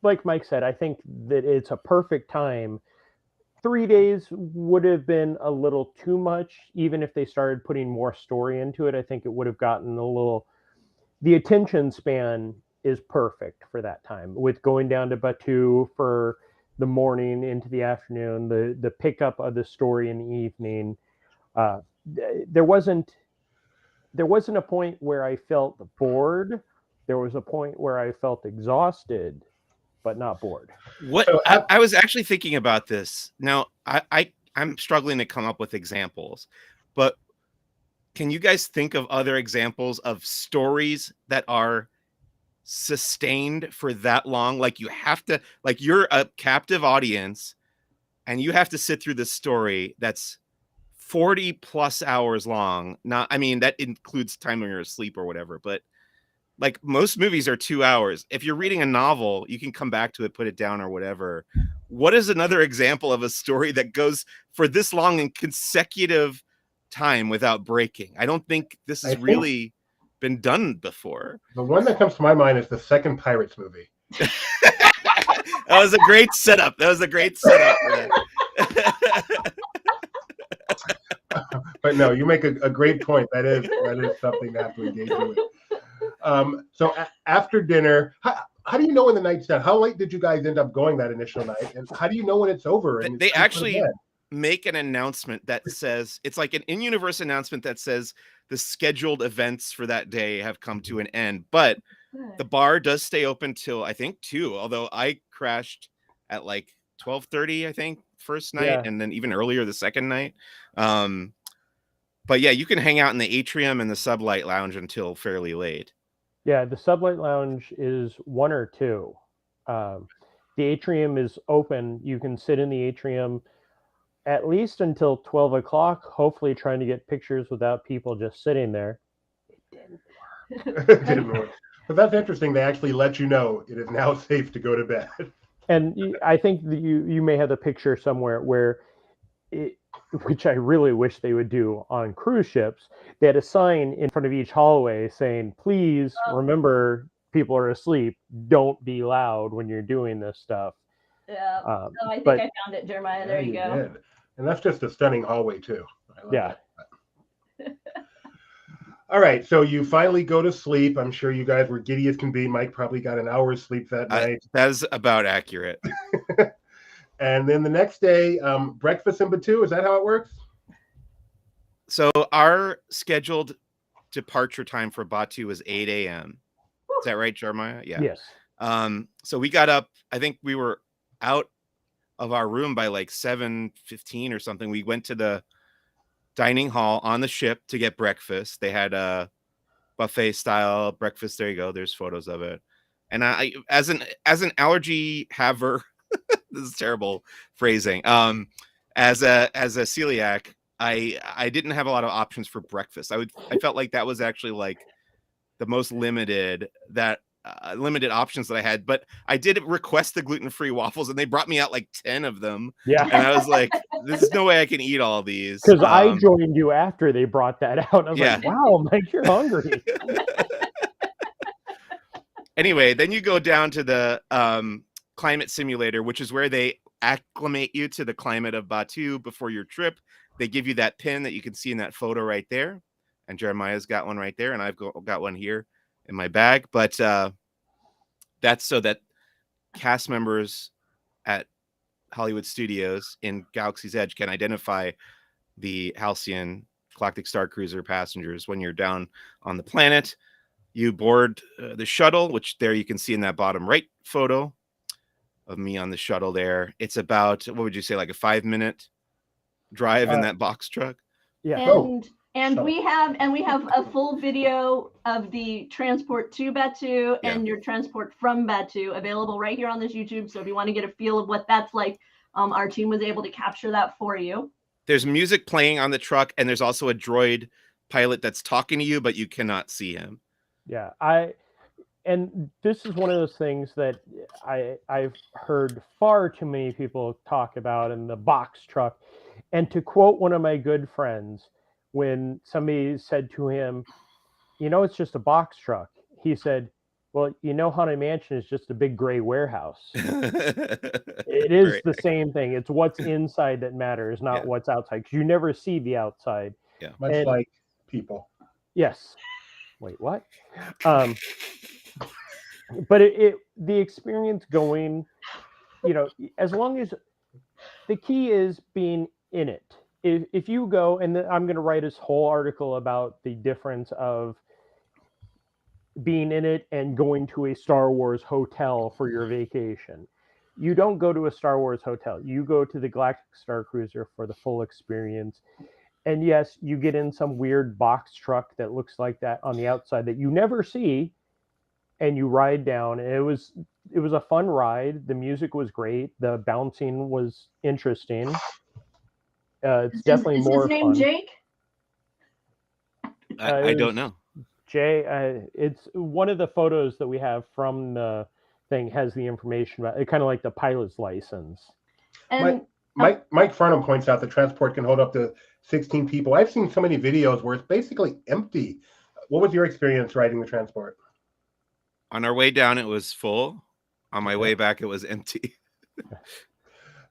like Mike said, I think that it's a perfect time. 3 days would have been a little too much. Even if they started putting more story into it, I think it would have gotten the attention span is perfect for that time, with going down to Batuu for the morning into the afternoon, the pickup of the story in the evening. There wasn't a point where I felt bored. There was a point where I felt exhausted, but not bored. What I was actually thinking about this. Now, I'm struggling to come up with examples, but can you guys think of other examples of stories that are sustained for that long? Like you have to, like you're a captive audience and you have to sit through this story that's 40 plus hours long. I mean, that includes time when you're asleep or whatever, but like most movies are 2 hours. If you're reading a novel, you can come back to it, put it down or whatever. What is another example of a story that goes for this long in consecutive time without breaking? I don't think this has really been done before. The one that comes to my mind is the second Pirates movie. That was a great setup. For that. But no, you make a great point. That is something to have to engage with. So after dinner, how do you know when the night's done? How late did you guys end up going that initial night? And how do you know when it's over? And They actually make an announcement that says, it's like an in-universe announcement that says the scheduled events for that day have come to an end, but the bar does stay open till I think 2, although I crashed at like 12:30, I think, first night, and then even earlier the second night. But yeah, you can hang out in the atrium and the sublight lounge until fairly late. Yeah, the sublight lounge is 1 or 2. The atrium is open. You can sit in the atrium at least until 12 o'clock, hopefully trying to get pictures without people just sitting there. It didn't work. But that's interesting. They actually let you know it is now safe to go to bed. And I think that you may have the picture somewhere where, which I really wish they would do on cruise ships, they had a sign in front of each hallway saying, please remember, people are asleep. Don't be loud when you're doing this stuff. Yeah. I think I found it, Jeremiah. There you go. Did. And that's just a stunning hallway, too. Yeah. All right, so you finally go to sleep. I'm sure you guys were giddy as can be. Mike probably got an hour's sleep that night. That is about accurate. And then the next day, breakfast in Batuu. Is that how it works? So our scheduled departure time for Batuu is 8 a.m. Is that right, Jeremiah? Yeah. Yes. So we got up. I think we were out of our room by like 7:15 or something. We went to the dining hall on the ship to get breakfast. They had a buffet style breakfast. There you go. There's photos of it. And I, as an allergy haver, this is terrible phrasing. As a celiac, I didn't have a lot of options for breakfast. I felt like that was actually like the most limited options that I had, but I did request the gluten-free waffles and they brought me out like 10 of them. Yeah. And I was like, there's no way I can eat all of these. Because I joined you after they brought that out. And I was yeah. like, wow, Mike, you're hungry. Anyway, then you go down to the climate simulator, which is where they acclimate you to the climate of Batuu before your trip. They give you that pin that you can see in that photo right there. And Jeremiah's got one right there. And I've got one here in my bag. But that's so that cast members at Hollywood Studios in Galaxy's Edge can identify the Halcyon Galactic Starcruiser passengers. When you're down on the planet, you board the shuttle, which there you can see in that bottom right photo of me on the shuttle there. It's about, what would you say, like a 5-minute drive in that box truck? Yeah. And we have a full video of the transport to Batuu and your transport from Batuu available right here on this YouTube. So if you want to get a feel of what that's like, our team was able to capture that for you. There's music playing on the truck, and there's also a droid pilot that's talking to you, but you cannot see him. Yeah, and this is one of those things that I've heard far too many people talk about in the box truck. And to quote one of my good friends, when somebody said to him, it's just a box truck, he said, well, Haunted Mansion is just a big gray warehouse. It is the same thing. It's what's inside that matters, not what's outside, because you never see the outside. Yeah, much like people. Yes. Wait, what? But the experience going, as long as the key is being in it. If you go, and I'm going to write this whole article about the difference of being in it and going to a Star Wars hotel for your vacation. You don't go to a Star Wars hotel. You go to the Galactic Starcruiser for the full experience. And yes, you get in some weird box truck that looks like that on the outside that you never see, and you ride down. And it was a fun ride. The music was great. The bouncing was interesting. It's definitely more fun. Is his name Jake? I don't know. Jay, it's one of the photos that we have from the thing has the information about it, kind of like the pilot's license. And Mike Farnham points out the transport can hold up to 16 people. I've seen so many videos where it's basically empty. What was your experience riding the transport? On our way down, it was full. On my way back, it was empty.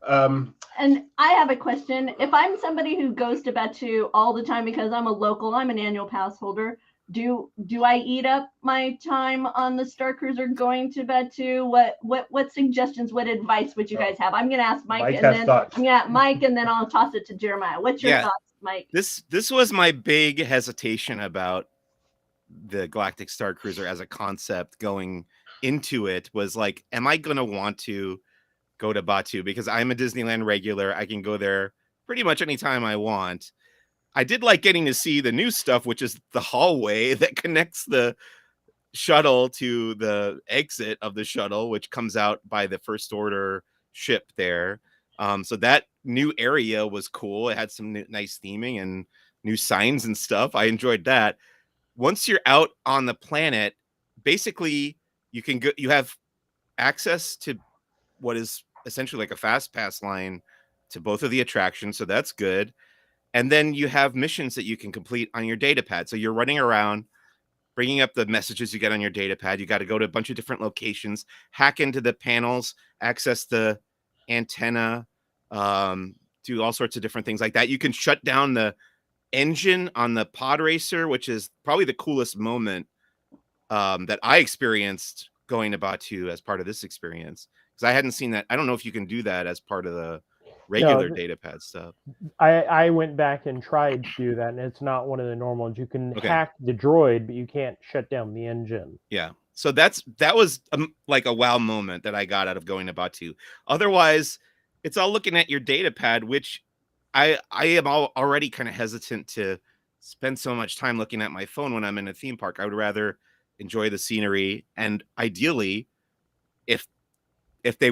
And I have a question. If I'm somebody who goes to Batuu all the time because I'm a local, I'm an annual pass holder, do I eat up my time on the Starcruiser going to Batuu? What suggestions, what advice would you guys have? I'm gonna ask Mike, and then thoughts. yeah, Mike, and then I'll toss it to Jeremiah. What's your thoughts, Mike? This was my big hesitation about the Galactic Starcruiser as a concept going into it, was like, am I gonna want to go to Batuu? Because I'm a Disneyland regular. I can go there pretty much anytime I want. I did like getting to see the new stuff, which is the hallway that connects the shuttle to the exit of the shuttle, which comes out by the First Order ship there. So that new area was cool. It had some nice theming and new signs and stuff. I enjoyed that. Once you're out on the planet, basically you can go, you have access to what is essentially like a fast pass line to both of the attractions. So that's good. And then you have missions that you can complete on your data pad. So you're running around, bringing up the messages you get on your data pad. You got to go to a bunch of different locations, hack into the panels, access the antenna, do all sorts of different things like that. You can shut down the engine on the pod racer, which is probably the coolest moment that I experienced going to Batuu as part of this experience, because I hadn't seen that. I don't know if you can do that as part of the regular data pad stuff. I went back and tried to do that, and it's not one of the normal ones. You can hack the droid, but you can't shut down the engine. Yeah. So that was like a wow moment that I got out of going to Batuu. Otherwise, it's all looking at your data pad, which I am already kind of hesitant to spend so much time looking at my phone when I'm in a theme park. I would rather enjoy the scenery, and ideally, if they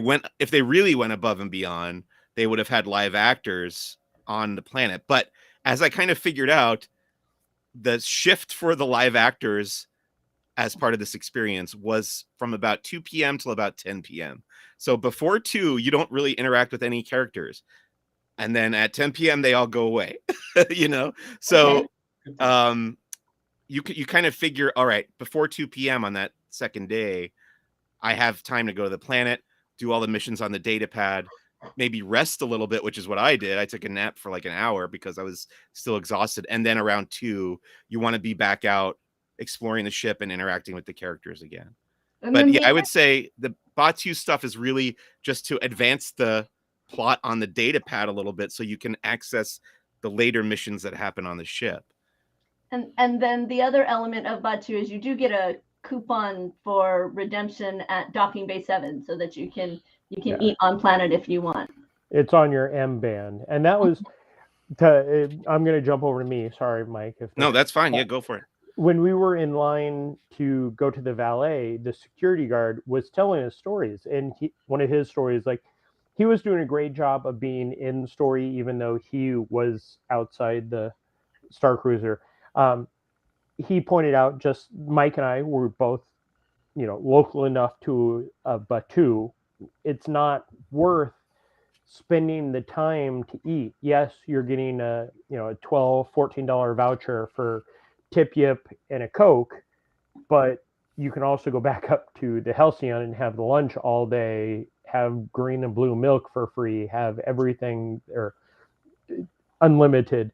really went above and beyond, they would have had live actors on the planet. But as I kind of figured out, the shift for the live actors as part of this experience was from about 2 p.m. till about 10 p.m. So before 2, you don't really interact with any characters. And then at 10 p.m., they all go away, you know? So you kind of figure, all right, before 2 p.m. on that second day, I have time to go to the planet, do all the missions on the data pad, maybe rest a little bit, which is what I did. I took a nap for like an hour because I was still exhausted. And then around 2, you want to be back out exploring the ship and interacting with the characters again. But yeah, I would say the Batuu stuff is really just to advance the plot on the data pad a little bit so you can access the later missions that happen on the ship. And then the other element of Batuu is you do get a coupon for redemption at Docking Bay 7 so that you can eat on planet if you want. It's on your M band. And that was I'm going to jump over to me. Sorry, Mike. No, that's fine. Yeah, go for it. When we were in line to go to the valet, the security guard was telling us stories. And one of his stories, like, he was doing a great job of being in the story, even though he was outside the Starcruiser. He pointed out, just Mike and I were both, local enough to Batuu. It's not worth spending the time to eat. Yes, you're getting a $12, $14 voucher for Tip Yip and a Coke, but you can also go back up to the Halcyon and have the lunch all day, have green and blue milk for free, have everything or unlimited.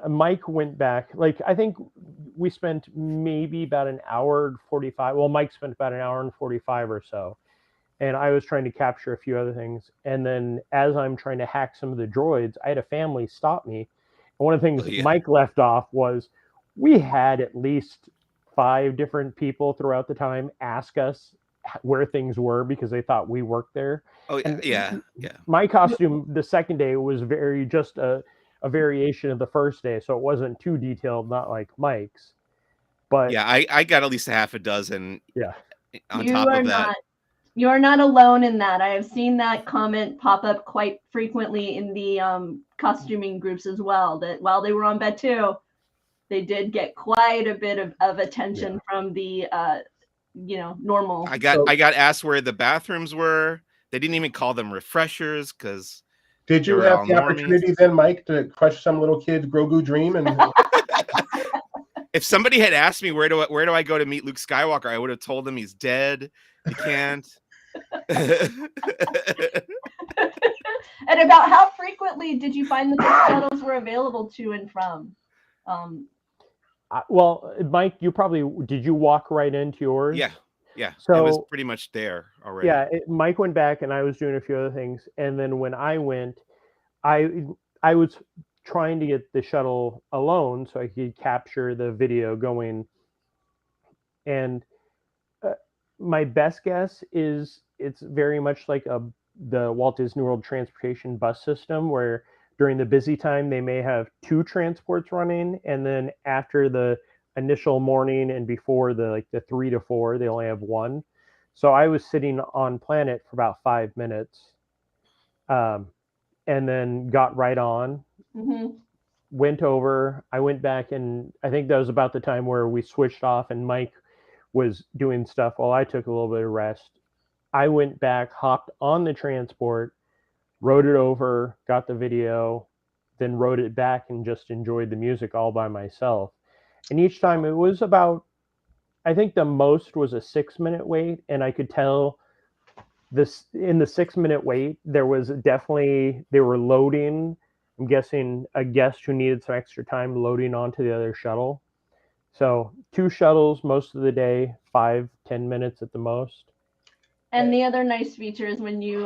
Mike went back, like, I think we spent maybe about an hour and 45. Well, Mike spent about an hour and 45 or so. And I was trying to capture a few other things. And then as I'm trying to hack some of the droids, I had a family stop me. And one of the things Mike left off was we had at least 5 different people throughout the time ask us where things were because they thought we worked there. Oh, yeah. My costume the second day was just a variation of the first day, so it wasn't too detailed, not like Mike's. But yeah, I got at least a half a dozen. Yeah. On top of that. You are not alone in that. I have seen that comment pop up quite frequently in the costuming groups as well, that while they were on Batuu, they did get quite a bit of attention from the normal. I got asked where the bathrooms were. They didn't even call them refreshers because did you have the opportunity then, Mike, to crush some little kid's Grogu dream? And if somebody had asked me where do I go to meet Luke Skywalker, I would have told them he's dead. You can't. And about how frequently did you find that the shuttles were available to and from? Well, Mike, did you walk right into yours? Yeah. It was So pretty much there already. yeah, Mike went back, and I was doing a few other things, and then when I went, I was trying to get the shuttle alone so I could capture the video going, and my best guess is it's very much like the Walt Disney World transportation bus system, where during the busy time they may have 2 transports running, and then after the initial morning and before the 3 to 4 they only have 1. So I was sitting on Planet for about 5 minutes, and then got right on, went over. I went back, and I think that was about the time where we switched off and Mike was doing stuff while I took a little bit of rest. I went back, hopped on the transport, rode it over, got the video, then rode it back and just enjoyed the music all by myself. And each time it was about, I think the most was a 6-minute wait, and I could tell this in the 6-minute wait, there was definitely, they were loading, I'm guessing a guest who needed some extra time loading onto the other shuttle. So 2 shuttles most of the day, 5-10 minutes at the most. And the other nice feature is when you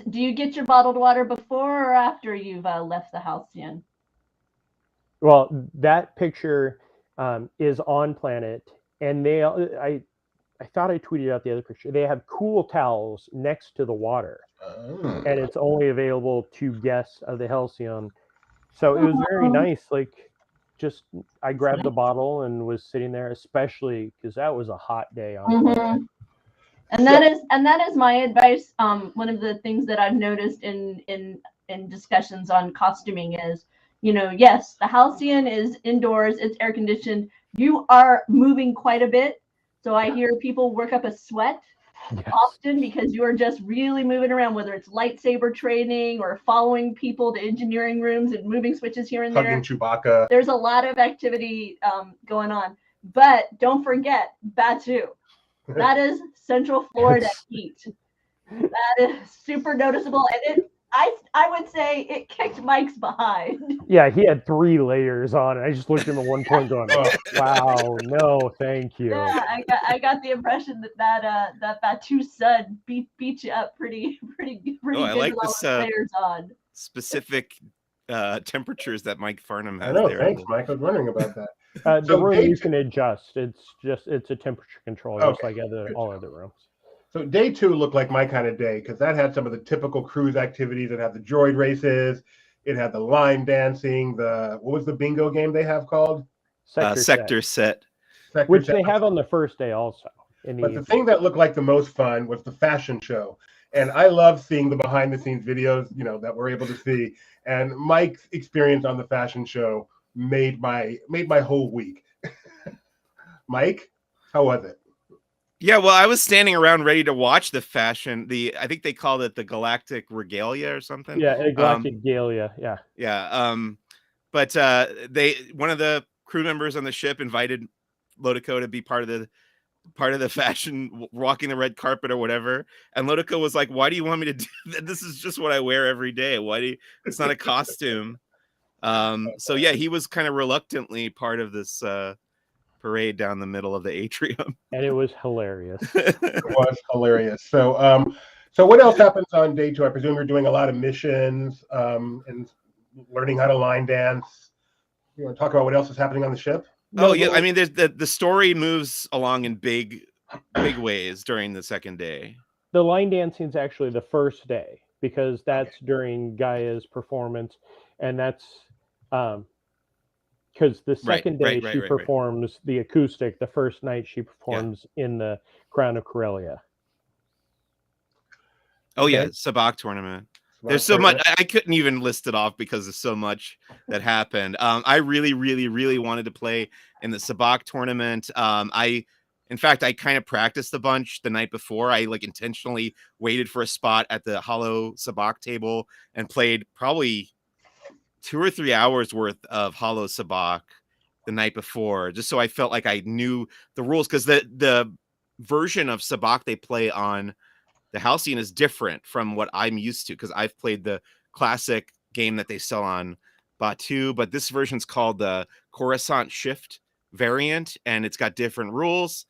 do you get your bottled water before or after you've left the Halcyon? Well, that picture is on Planet, and I thought I tweeted out the other picture. They have cool towels next to the water, and it's only available to guests of the Halcyon. So it was very nice. Like, just I grabbed the bottle and was sitting there, especially because that was a hot day on Planet. And that is my advice. One of the things that I've noticed in discussions on costuming is, yes, the Halcyon is indoors, it's air conditioned. You are moving quite a bit. So I hear people work up a sweat often because you are just really moving around, whether it's lightsaber training or following people to engineering rooms and moving switches here and there. Hugging Chewbacca. There's a lot of activity going on. But don't forget Batuu. That is Central Florida heat. That is super noticeable, and I would say it kicked Mike's behind. Yeah, he had 3 layers on, and I just looked at him at one point, going, "Oh, wow, no, thank you." Yeah, I got the impression that Batuu sun beat you up pretty good I like with all this those layers on. specific temperatures that Mike Farnham has. I know. there. Thanks, Mike. I was wondering about that. The room you can adjust. It's a temperature control, just like all other rooms. So day 2 looked like my kind of day because that had some of the typical cruise activities. It had the droid races. It had the line dancing. What was the bingo game they have called? Sector set. Which they have on the first day also. But the thing that looked like the most fun was the fashion show. And I love seeing the behind the scenes videos, that we're able to see. And Mike's experience on the fashion show made my whole week. Mike, how was it? Yeah, well, I was standing around ready to watch the fashion. I think they called it the Galactic Regalia or something. Yeah, Galactic Gaia. Yeah. Yeah. But one of the crew members on the ship invited Lotico to be part of the fashion, walking the red carpet or whatever. And Lotico was like, "Why do you want me to do that? This is just what I wear every day. It's not a costume." So yeah, he was kind of reluctantly part of this parade down the middle of the atrium, and it was hilarious. It was hilarious. So what else happens on day 2? I presume you're doing a lot of missions and learning how to line dance. You want to talk about what else is happening on the ship? Yeah, I mean, there's the story moves along in big ways during the second day. The line dancing is actually the first day because that's during Gaia's performance, and that's because the second day she performs the acoustic. The first night she performs in the Crown of Corellia. Oh yeah, Sabacc tournament. There's so much. I couldn't even list it off because there's so much that happened. I really, really, really wanted to play in the Sabacc tournament. In fact, I kind of practiced a bunch the night before. I intentionally waited for a spot at the hollow Sabacc table and played probably 2 or 3 hours worth of hollow Sabacc the night before, just so I felt like I knew the rules, because the version of Sabacc they play on the Halcyon is different from what I'm used to, because I've played the classic game that they sell on Batuu, but this version's called the Coruscant Shift variant, and it's got different rules.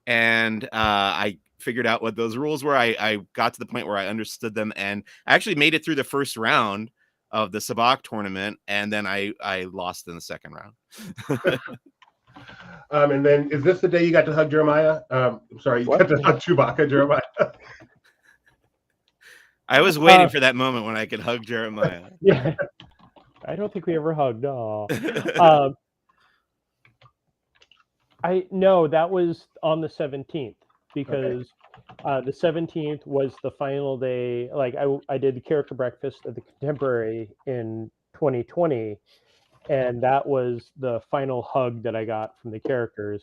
And I figured out what those rules were. I got to the point where I understood them, and I actually made it through the first round of the Sabak tournament, and then I lost in the second round. And then, is this the day you got to hug Jeremiah? I'm sorry, you got to hug Chewbacca, Jeremiah. I was waiting for that moment when I could hug Jeremiah. Yeah, I don't think we ever hugged. No, no, that was on the 17th, because the 17th was the final day. Like I did the character breakfast at the Contemporary in 2020, and that was the final hug that I got from the characters.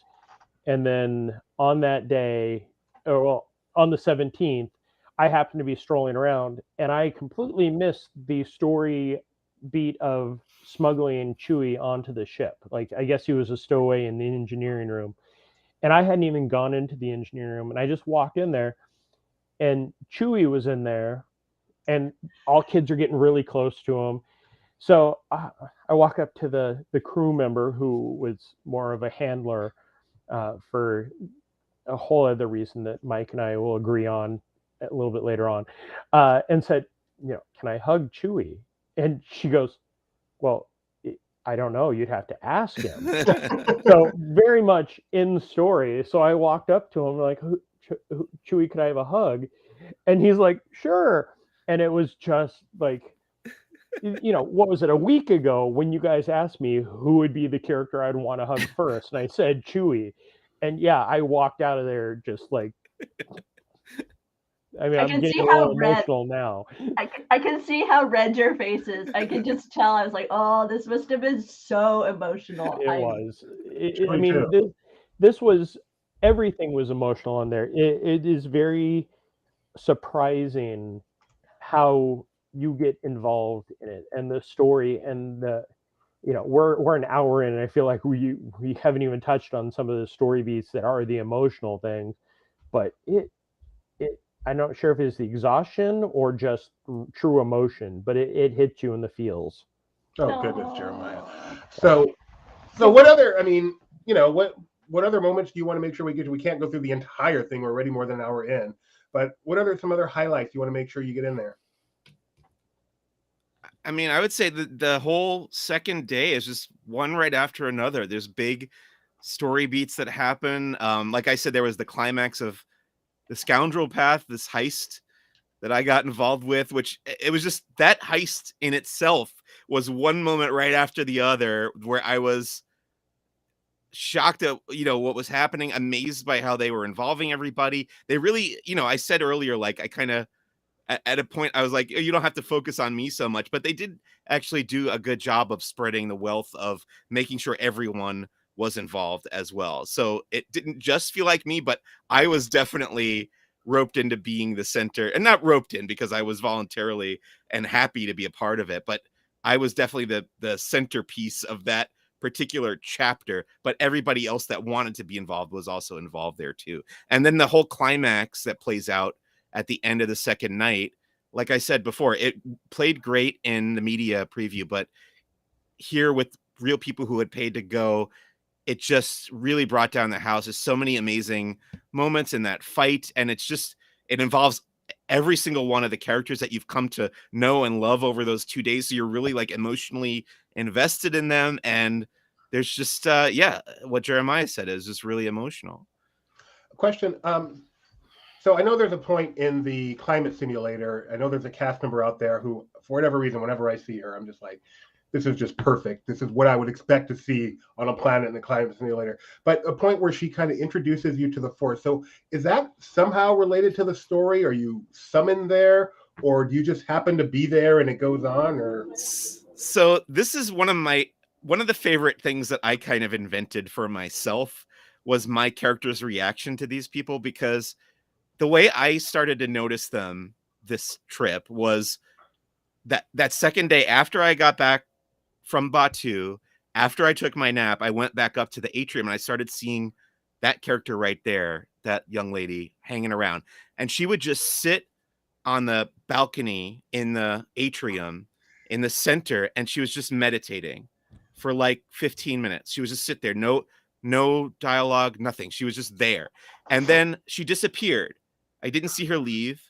And then on that day, or well, on the 17th, I happened to be strolling around, and I completely missed the story beat of smuggling Chewie onto the ship. Like, I guess he was a stowaway in the engineering room, and I hadn't even gone into the engineering room, and I just walked in there, and Chewie was in there, and all kids are getting really close to him. So I walk up to the crew member, who was more of a handler for a whole other reason that Mike and I will agree on a little bit later on, and said, can I hug Chewie? And she goes, well, I don't know. You'd have to ask him. So very much in the story. So I walked up to him like, Chewie, could I have a hug? And he's like, sure. And it was just like, what was it, a week ago when you guys asked me who would be the character I'd want to hug first, and I said Chewie. And yeah, I walked out of there just like, I mean, I'm getting a little emotional now. I can see how red your face is. I can just tell. I was like, oh, this must have been so emotional. It was. I mean, this was, everything was emotional in there. It is very surprising how you get involved in it, and the story, and we're an hour in, and I feel like we haven't even touched on some of the story beats that are the emotional things, but I'm not sure if it's the exhaustion or just true emotion, but it hits you in the feels. Oh, goodness, Jeremiah. So what other, I mean, what other moments do you want to make sure we get to? We can't go through the entire thing. We're already more than an hour in. But what some other highlights you want to make sure you get in there? I mean, I would say that the whole second day is just one right after another. There's big story beats that happen. Like I said, there was the climax of the Scoundrel Path, this heist that I got involved with, which it was just, that heist in itself was one moment right after the other where I was shocked at, what was happening, amazed by how they were involving everybody. They really, I said earlier, like, I kind of, at a point I was like, you don't have to focus on me so much, but they did actually do a good job of spreading the wealth of making sure everyone was involved as well. So it didn't just feel like me, but I was definitely roped into being the center, and not roped in because I was voluntarily and happy to be a part of it, but I was definitely the centerpiece of that particular chapter, but everybody else that wanted to be involved was also involved there too. And then the whole climax that plays out at the end of the second night, like I said before, it played great in the media preview, but here with real people who had paid to go, it just really brought down the house. There's so many amazing moments in that fight, and it involves every single one of the characters that you've come to know and love over those 2 days. So you're really like emotionally invested in them, and there's just what Jeremiah said is just really emotional. Question. So I know there's a point in the climate simulator. I know there's a cast member out there who, for whatever reason, whenever I see her, I'm just like, this is just perfect. This is what I would expect to see on a planet in the climate simulator. But a point where she kind of introduces you to the Force. So is that somehow related to the story? Are you summoned there, or do you just happen to be there and it goes on? Or so this is one of the favorite things that I kind of invented for myself was my character's reaction to these people, because the way I started to notice them this trip was that second day after I got back from Batuu, after I took my nap, I went back up to the atrium and I started seeing that character right there, that young lady hanging around. And she would just sit on the balcony in the atrium in the center, and she was just meditating for like 15 minutes. She was just sit there, no no dialogue, nothing. She was just there. And then she disappeared. I didn't see her leave.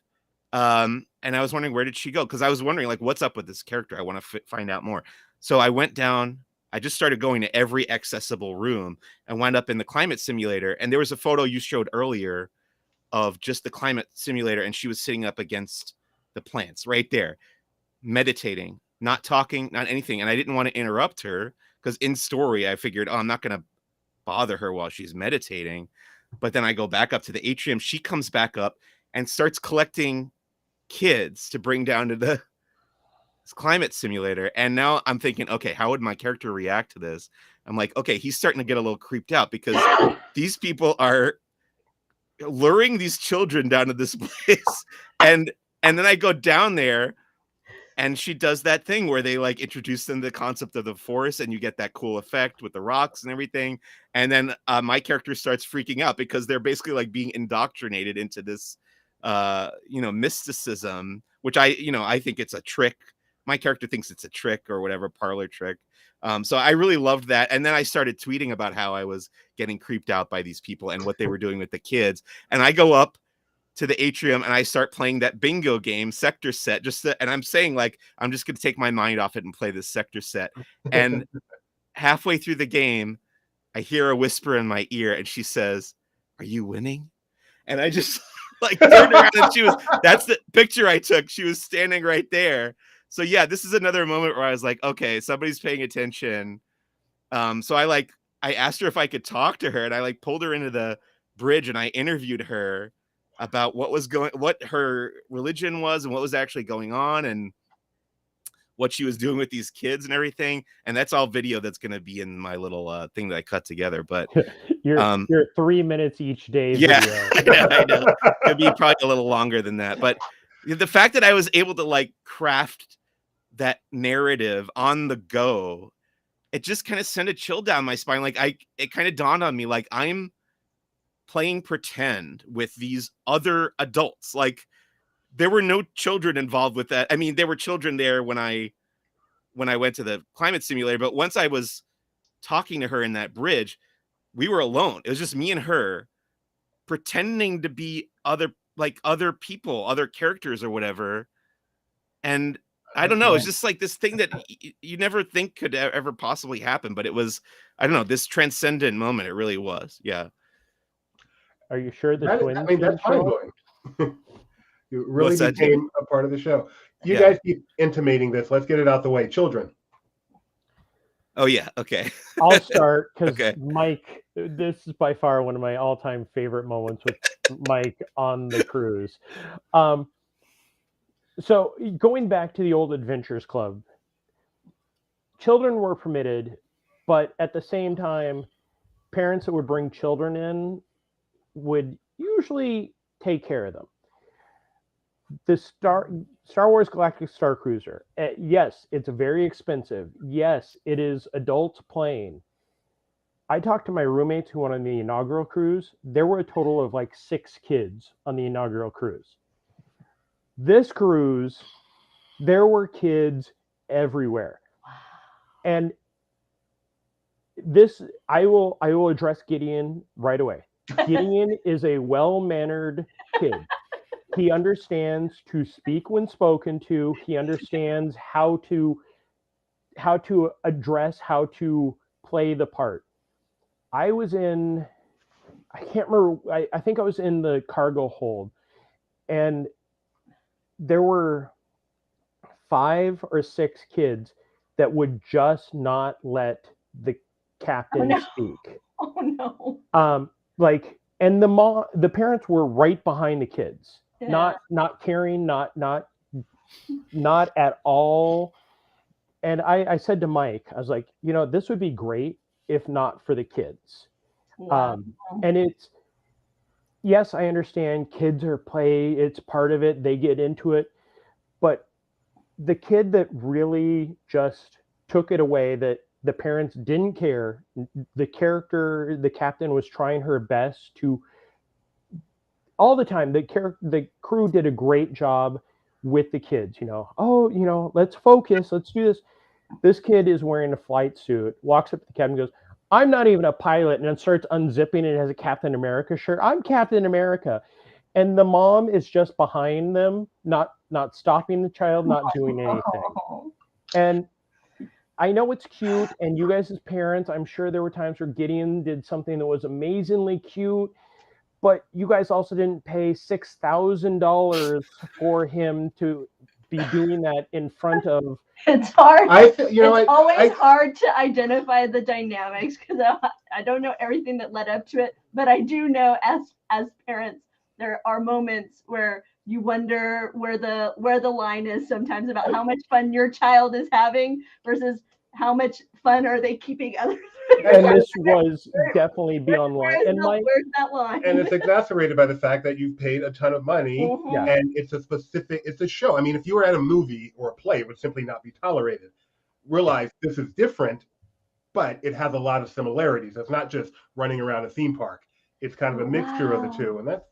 And I was wondering, where did she go? Because I was wondering, like, what's up with this character? I want to find out more. So I went down. I just started going to every accessible room and wound up in the climate simulator. And there was a photo you showed earlier of just the climate simulator, and she was sitting up against the plants right there, meditating, not talking, not anything. And I didn't want to interrupt her because in story, I figured, oh, I'm not going to bother her while she's meditating. But then I go back up to the atrium. She comes back up and starts collecting kids to bring down to the climate simulator. And now I'm thinking, okay, how would my character react to this? I'm like, okay, he's starting to get a little creeped out because these people are luring these children down to this place. And then I go down there, and she does that thing where they like introduce them to the concept of the forest, and you get that cool effect with the rocks and everything. And then my character starts freaking out because they're basically like being indoctrinated into this, mysticism, which I think it's a trick. My character thinks it's a trick or whatever, parlor trick. So I really loved that. And then I started tweeting about how I was getting creeped out by these people and what they were doing with the kids. And I go up to the atrium and I start playing that bingo game, sector set, and I'm saying, like, I'm just going to take my mind off it and play this sector set. And halfway through the game, I hear a whisper in my ear, and she says, "Are you winning?" And I just like turned around, and that's the picture I took. She was standing right there. So yeah, this is another moment where I was like, okay, somebody's paying attention. So I asked her if I could talk to her, and I like pulled her into the bridge, and I interviewed her about what her religion was and what was actually going on and what she was doing with these kids and everything. And that's all video that's going to be in my little thing that I cut together. But your 3 minutes each day. Yeah, video. I know. It'd be probably a little longer than that. But the fact that I was able to like craft that narrative on the go, it just kind of sent a chill down my spine. Like it kind of dawned on me, like, I'm playing pretend with these other adults. Like, there were no children involved with that. I mean, there were children there when I went to the climate simulator, but once I was talking to her in that bridge, we were alone. It was just me and her pretending to be other people, other characters or whatever. And I don't know, it's just like this thing that you never think could ever possibly happen, but it was, I don't know, this transcendent moment. It really was. Yeah. Are you sure the twins? That's mind-blowing. You really became a part of the show. You guys keep intimating this. Let's get it out the way. Children. Oh yeah. Okay. I'll start because Mike, this is by far one of my all-time favorite moments with Mike on the cruise. So going back to the old Adventures Club, children were permitted, but at the same time, parents that would bring children in would usually take care of them. The Star Wars Galactic Starcruiser, yes, it's very expensive. Yes, it is adults playing. I talked to my roommates who went on the inaugural cruise. There were a total of like 6 kids on the inaugural cruise. This cruise, there were kids everywhere. And this, I will address Gideon right away. Gideon is a well-mannered kid. He understands to speak when spoken to. He understands how to address, how to play the part. I can't remember, I think I was in the cargo hold, and there were 5 or 6 kids that would just not let the captain speak. Oh no. And the parents were right behind the kids. Yeah. Not caring, not at all. And I said to Mike, I was like, this would be great if not for the kids. Wow. And it's, yes, I understand kids are play, it's part of it, they get into it. But the kid that really just took it away, that the parents didn't care, the captain was trying her best to, all the time, the crew did a great job with the kids, let's focus, let's do this. This kid is wearing a flight suit, walks up to the captain and goes, I'm not even a pilot, and then starts unzipping and has a Captain America shirt. I'm Captain America. And the mom is just behind them, not stopping the child, not doing anything. And I know it's cute, and you guys as parents, I'm sure there were times where Gideon did something that was amazingly cute, but you guys also didn't pay $6,000 for him to be doing that in front of. It's hard. It's always hard to identify the dynamics because I don't know everything that led up to it, but I do know as parents, there are moments where you wonder where the line is sometimes about how much fun your child is having versus how much fun are they keeping others. And this was definitely beyond line. Where's that line? And it's exacerbated by the fact that you've paid a ton of money, Mhm. and it's a show. I mean, if you were at a movie or a play, it would simply not be tolerated. Realize this is different, but it has a lot of similarities. It's not just running around a theme park. It's kind of a mixture of the two, and that's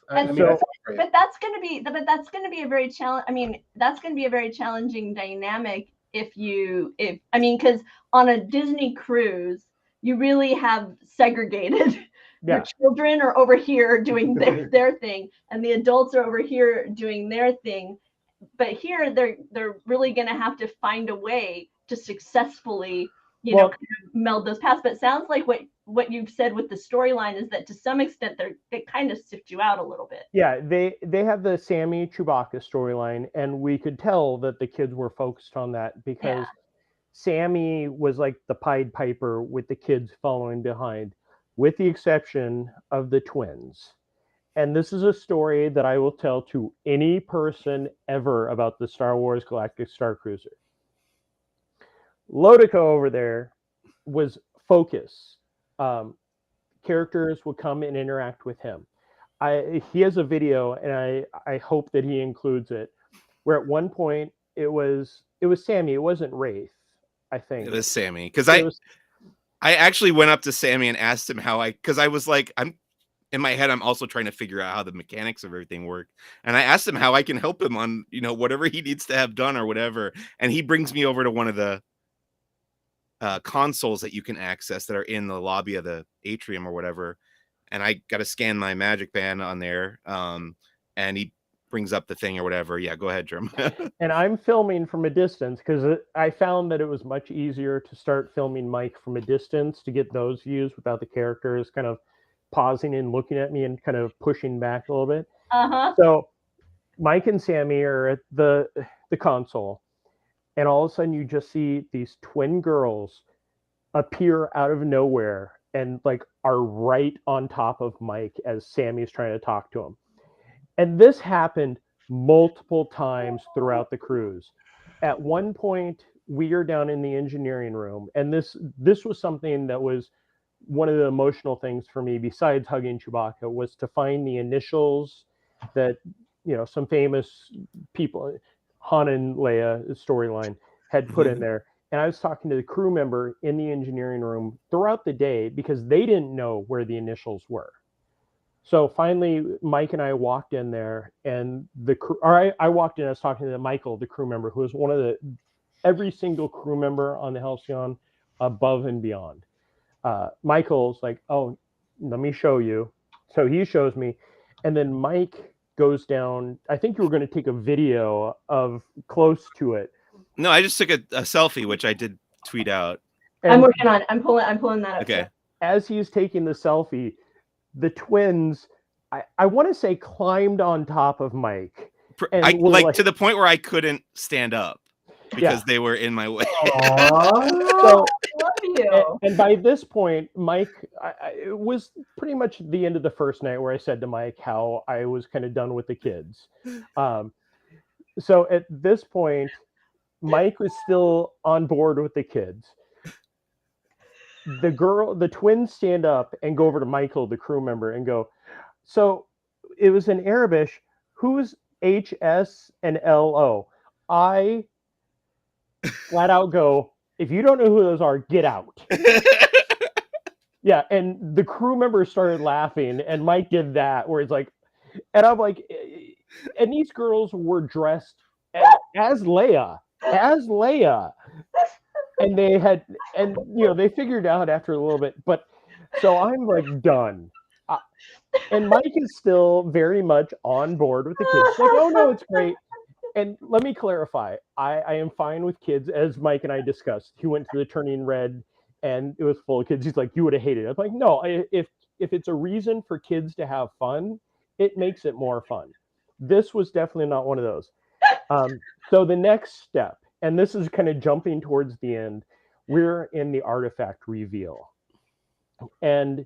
great. But that's going to be a very challenge. I mean, that's going to be a very challenging dynamic because on a Disney cruise, you really have segregated. Yeah. Your children are over here doing their thing, and the adults are over here doing their thing. But here, they're really going to have to find a way to successfully, kind of meld those paths. But it sounds like what you've said with the storyline is that to some extent they kind of sift you out a little bit. Yeah, they have the Sammy Chewbacca storyline, and we could tell that the kids were focused on that because Sammy was like the Pied Piper with the kids following behind, with the exception of the twins. And this is a story that I will tell to any person ever about the Star Wars Galactic Starcruiser. Lotico over there was focused. Characters would come and interact with him. He has a video, and I hope that he includes it, where at one point it was Sammy. It wasn't Wraith, I think. It was Sammy, because I actually went up to Sammy and asked him because I was like, I'm in my head, I'm also trying to figure out how the mechanics of everything work, and I asked him how I can help him on whatever he needs to have done or whatever, and he brings me over to one of the consoles that you can access that are in the lobby of the atrium or whatever, and I got to scan my magic band on there, and he brings up the thing or whatever. Yeah, go ahead, Jerm. And I'm filming from a distance because I found that it was much easier to start filming Mike from a distance to get those views without the characters kind of pausing and looking at me and kind of pushing back a little bit. So Mike and Sammy are at the console, and all of a sudden you just see these twin girls appear out of nowhere and like are right on top of Mike as Sammy's trying to talk to him. And this happened multiple times throughout the cruise. At one point, we are down in the engineering room, and this was something that was one of the emotional things for me, besides hugging Chewbacca, was to find the initials that some famous people, Han and Leia storyline, had put in there. And I was talking to the crew member in the engineering room throughout the day because they didn't know where the initials were. So finally, Mike and I walked in there, and I walked in. I was talking to Michael, the crew member, who was one of every single crew member on the Halcyon, above and beyond. Michael's like, "Oh, let me show you." So he shows me, and then Mike goes down. I think you were going to take a video of close to it. No, I just took a selfie, which I did tweet out. And I'm working on it. I'm pulling that up. Okay. As he's taking the selfie, the twins, I want to say, climbed on top of Mike. Like to the point where I couldn't stand up because they were in my way. So, love you. And by this point, Mike, it was pretty much the end of the first night where I said to Mike how I was kind of done with the kids. So at this point, Mike was still on board with the kids. The twins stand up and go over to Michael, the crew member, and go, "So it was in Arabic. Who's HS and LO?" I flat out go, "If you don't know who those are, get out." Yeah, and the crew members started laughing, and Mike did that, where he's like, and I'm like, and these girls were dressed as Leia. and they had, and they figured out after a little bit. But so I'm like done, and Mike is still very much on board with the kids. Like, oh no, it's great. And let me clarify, I am fine with kids, as Mike and I discussed. He went to the Turning Red, and it was full of kids. He's like, you would have hated it. I'm like, no, if it's a reason for kids to have fun, it makes it more fun. This was definitely not one of those. So the next step, and this is kind of jumping towards the end, we're in the artifact reveal. And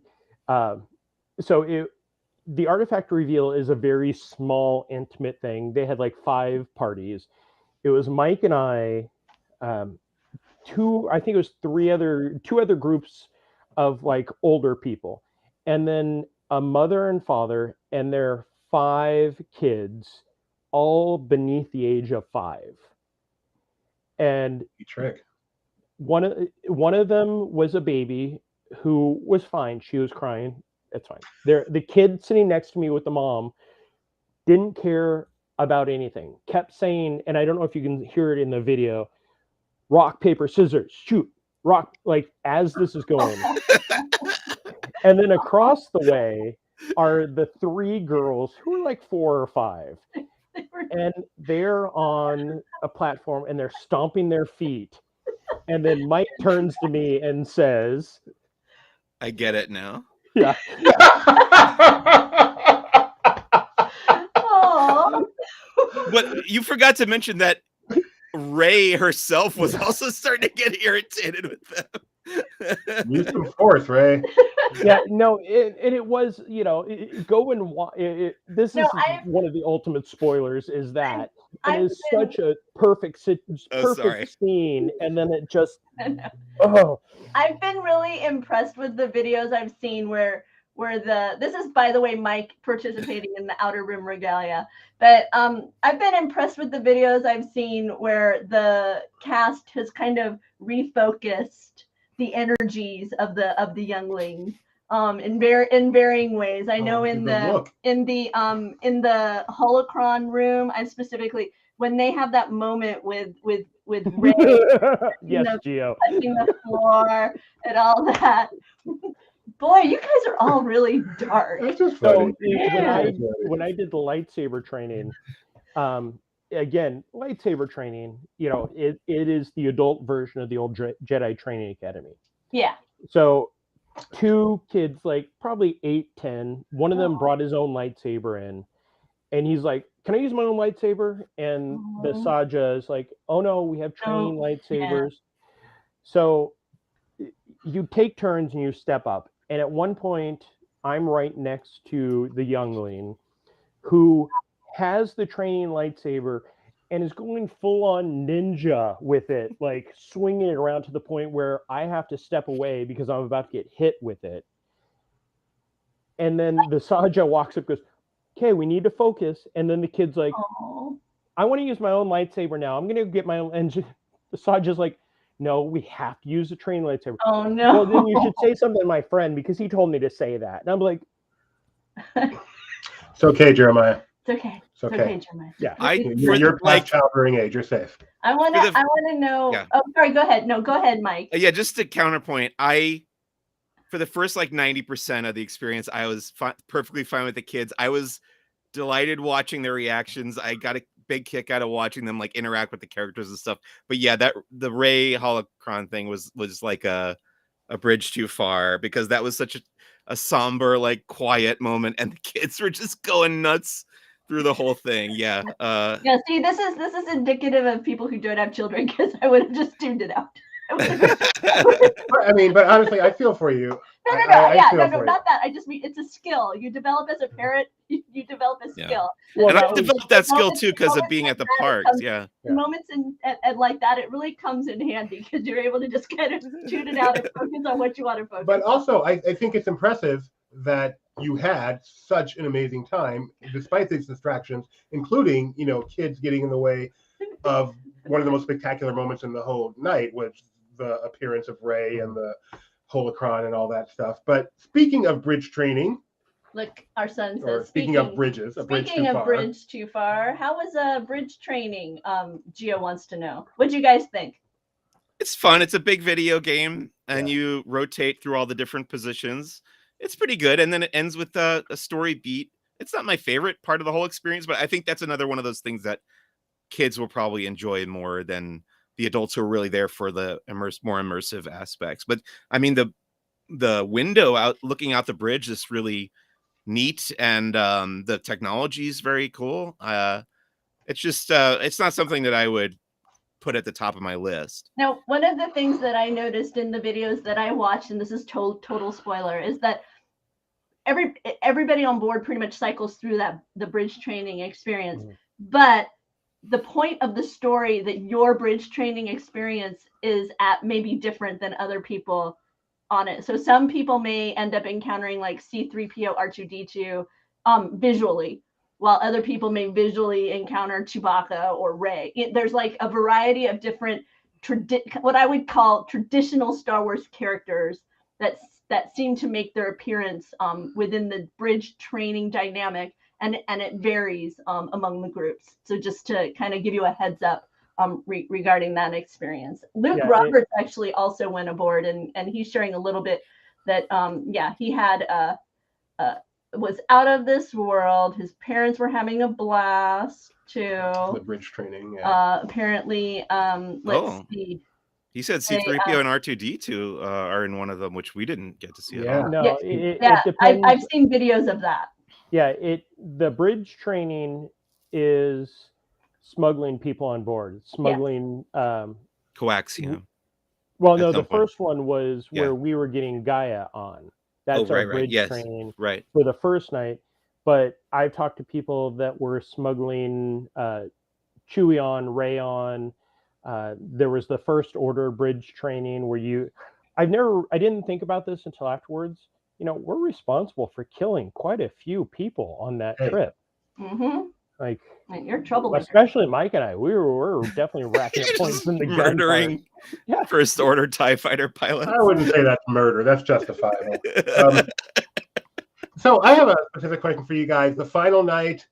the artifact reveal is a very small, intimate thing. They had like 5 parties. It was Mike and I, I think it was 2 other groups of like older people, and then a mother and father and their 5 kids, all beneath the age of 5. And trick. One of them was a baby who was fine. She was crying. It's fine. The kid sitting next to me with the mom didn't care about anything. Kept saying, and I don't know if you can hear it in the video, rock, paper, scissors, shoot, rock, like as this is going. And then across the way are the 3 girls who are like 4 or 5. And they're on a platform and they're stomping their feet. And then Mike turns to me and says, I get it now. Yeah. But you forgot to mention that Ray herself was also starting to get irritated with them. Use some force, Ray. Yeah, no, it was, go and watch. This is one of the ultimate spoilers. Is that it is such a perfect scene, and then it just. Oh. I've been really impressed with the videos I've seen where this is, by the way, Mike participating in the Outer Rim Regalia. But I've been impressed with the videos I've seen where the cast has kind of refocused the energies of the younglings in varying ways. I know in the holocron room, I specifically, when they have that moment with Ray, yes, Gio, touching the floor and all that. Boy, you guys are all really dark. That's just funny. So when I did the lightsaber training, again, lightsaber training, it is the adult version of the old Jedi Training Academy. Yeah. So 2 kids, like probably 8, 10, one of them brought his own lightsaber in, and he's like, can I use my own lightsaber? And the Saja is like, oh no, we have training lightsabers. Yeah. So you take turns and you step up. And at one point, I'm right next to the youngling who has the training lightsaber and is going full on ninja with it, like swinging it around to the point where I have to step away because I'm about to get hit with it. And then the Saja walks up and goes, okay, we need to focus. And then the kid's like, I want to use my own lightsaber now. I'm going to get my own. And the Saja's like, no, we have to use the training lightsaber. Oh, no. Well, then you should say something to my friend because he told me to say that. And I'm like, it's okay, Jeremiah. It's okay. It's okay, Jeremiah. Yeah, you're past childbearing age. You're safe. I want to know. Yeah. Oh, sorry. Go ahead. No, go ahead, Mike. Yeah, just to counterpoint, for the first like 90% of the experience, I was perfectly fine with the kids. I was delighted watching their reactions. I got a big kick out of watching them like interact with the characters and stuff. But yeah, the Ray holocron thing was like a bridge too far, because that was such a somber, like quiet moment, and the kids were just going nuts through the whole thing. Yeah. Yeah. See, this is indicative of people who don't have children, because I would have just tuned it out. I mean, but honestly, I feel for you. No, not that. I just mean it's a skill you develop as a parent. You develop a skill. Well, and I've developed that skill too because of being at the parks. Yeah. Moments and like that, it really comes in handy because you're able to just kind of tune it out and focus on what you want to focus. But also, I think it's impressive that you had such an amazing time despite these distractions, including kids getting in the way of one of the most spectacular moments in the whole night, which the appearance of Ray and the holocron and all that stuff. But speaking of bridge training, look, our son says. Speaking of bridges, bridge too far. How was bridge training? Gio wants to know. What do you guys think? It's fun. It's a big video game, and you rotate through all the different positions. It's pretty good, and then it ends with a story beat. It's not my favorite part of the whole experience, but I think that's another one of those things that kids will probably enjoy more than the adults who are really there for the more immersive aspects. But I mean, the window out looking out the bridge is really neat, and the technology is very cool. It's just it's not something that I would put at the top of my list. Now, one of the things that I noticed in the videos that I watched, and this is total spoiler, is that everybody on board pretty much cycles through the bridge training experience. But the point of the story that your bridge training experience is at may be different than other people on it. So some people may end up encountering like C-3PO, R2-D2 visually, while other people may visually encounter Chewbacca or Rey. There's like a variety of different what I would call traditional Star Wars characters that seem to make their appearance within the bridge training dynamic, and it varies among the groups. So just to kind of give you a heads up regarding that experience. Luke Roberts actually also went aboard, and he's sharing a little bit that he had was out of this world. His parents were having a blast too. The bridge training. Apparently, let's see. He said C-3PO and R2-D2 are in one of them, which we didn't get to see at all. No, it depends. I've seen videos of that. Yeah, the bridge training is smuggling people on board, smuggling coaxium. Well, no, the first one was where we were getting Gaia on. That's our bridge training for the first night. But I've talked to people that were smuggling Chewie on, Rey on. There was the First Order bridge training where I didn't think about this until afterwards. We're responsible for killing quite a few people on that trip. Mm-hmm. Like, you're troublemaker. Especially Mike and I. We're definitely racking up points in the murdering First Order TIE fighter pilots. I wouldn't say that's murder. That's justifiable. So I have a specific question for you guys. The final night,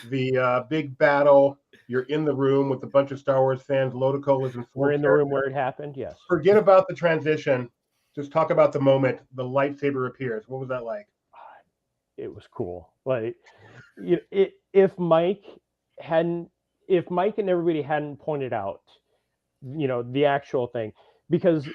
the big battle. You're in the room with a bunch of Star Wars fans. Lotico is in full. We're in the room where it happened. Yes. Forget about the transition. Just talk about the moment the lightsaber appears. What was that like? It was cool. Like, if Mike and everybody hadn't pointed out, the actual thing, because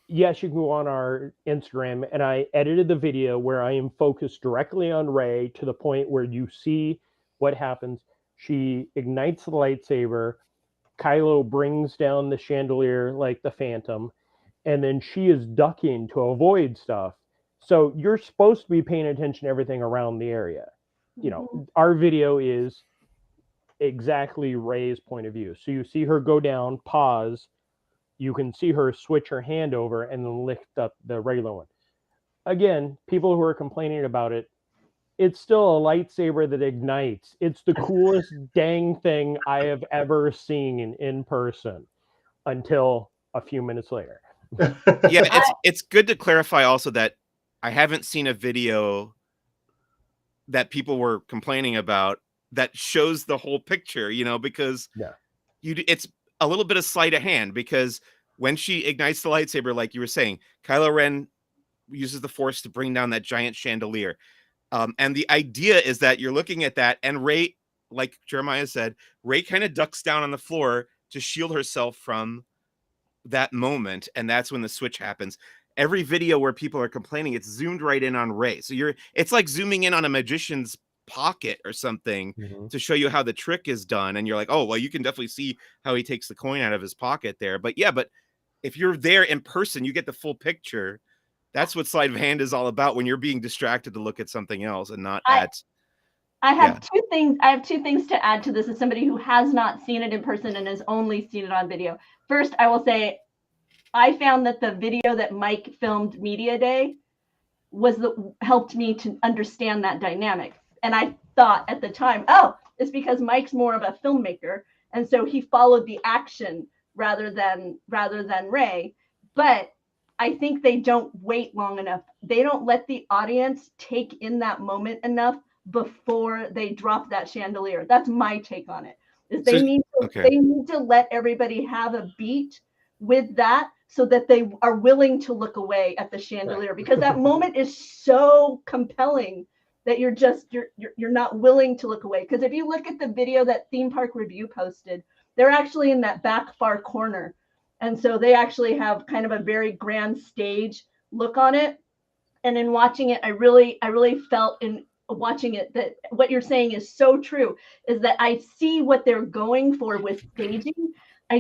yes, you can go on our Instagram, and I edited the video where I am focused directly on Rey to the point where you see what happens. She ignites the lightsaber. Kylo brings down the chandelier like the Phantom, and then she is ducking to avoid stuff. So you're supposed to be paying attention to everything around the area. Our video is exactly Rey's point of view. So you see her go down, pause. You can see her switch her hand over and then lift up the regular one. Again, people who are complaining about it, it's still a lightsaber that ignites. It's the coolest dang thing I have ever seen in person until a few minutes later. Yeah, it's good to clarify also that I haven't seen a video that people were complaining about that shows the whole picture, because it's a little bit of sleight of hand, because when she ignites the lightsaber, like you were saying, Kylo Ren uses the Force to bring down that giant chandelier. And the idea is that you're looking at that, and Rey, like Jeremiah said, Rey kind of ducks down on the floor to shield herself from that moment, and that's when the switch happens. Every video where people are complaining, it's zoomed right in on Rey. So it's like zooming in on a magician's pocket or something to show you how the trick is done. And you're like, oh, well, you can definitely see how he takes the coin out of his pocket there. But if you're there in person, you get the full picture. That's what sleight of hand is all about, when you're being distracted to look at something else and not at. I have two things. I have two things to add to this as somebody who has not seen it in person and has only seen it on video. First, I will say, I found that the video that Mike filmed Media Day helped me to understand that dynamic. And I thought at the time, it's because Mike's more of a filmmaker, and so he followed the action rather than Rey. But I think they don't wait long enough. They don't let the audience take in that moment enough before they drop that chandelier. That's my take on it. They need to let everybody have a beat with that so that they are willing to look away at the chandelier, because that moment is so compelling that you're not willing to look away. Because if you look at the video that Theme Park Review posted, they're actually in that back far corner. And so they actually have kind of a very grand stage look on it. And in watching it, I really felt in watching it that what you're saying is so true, is that I see what they're going for with staging. I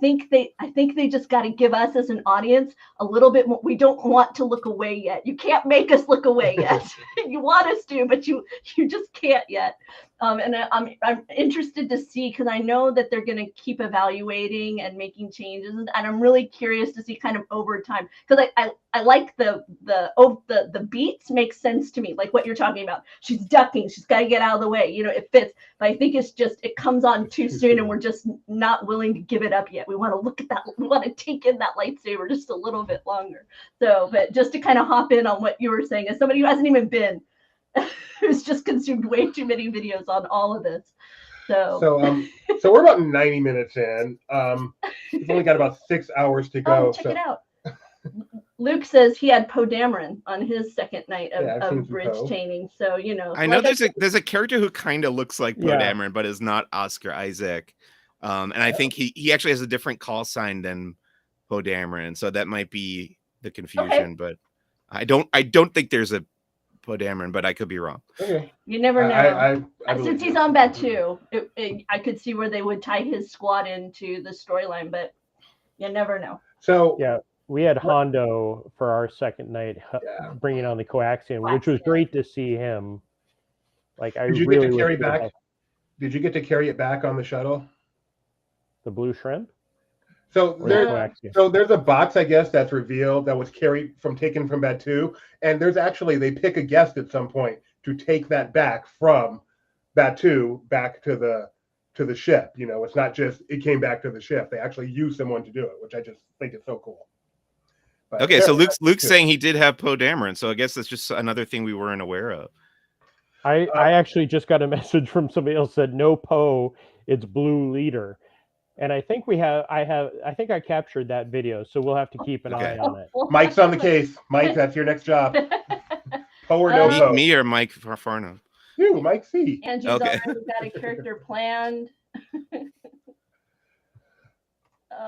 think they just got to give us as an audience a little bit more. We don't want to look away yet. You can't make us look away yet. You want us to, but you just can't yet. And I'm interested to see, because I know that they're going to keep evaluating and making changes, and I'm really curious to see kind of over time, because I like the beats make sense to me, like what you're talking about. She's ducking, she's got to get out of the way, it fits. But I think it's just it comes on too soon, and we're just not willing to give it up yet. We want to look at that. We want to take in that lightsaber just a little bit longer. So, but just to kind of hop in on what you were saying, as somebody who hasn't even been, who's just consumed way too many videos on all of this. So we're about 90 minutes in. We've only got about 6 hours to go. Check it out. Luke says he had Poe Dameron on his second night of bridge chaining. So, I know there's a character who kind of looks like Poe Dameron, but is not Oscar Isaac. And I think he actually has a different call sign than Poe Dameron. So that might be the confusion. But I don't think there's a Poe Dameron, but I could be wrong. Okay. You never know. I Since he's on Batuu, I could see where they would tie his squad into the storyline, but you never know. So yeah, we had Hondo for our second night, bringing on the coaxium, which was great to see him. Like, did you get to carry back? Did you get to carry it back on the shuttle? The blue shrimp. So there's a box, I guess, that's revealed that was taken from Batuu, and there's actually, they pick a guest at some point to take that back from Batuu back to the ship. It's not just it came back to the ship. They actually use someone to do it, which I just think is so cool. But, okay, so Luke's saying he did have Poe Dameron, so I guess that's just another thing we weren't aware of. I actually just got a message from somebody else said no Poe, it's Blue Leader. And I think I think I captured that video, so we'll have to keep an eye on it. Mike's on the case. Mike, that's your next job. Poe or no Poe? Me or Mike Farno? You, Mike C. Andrew's already got a character planned.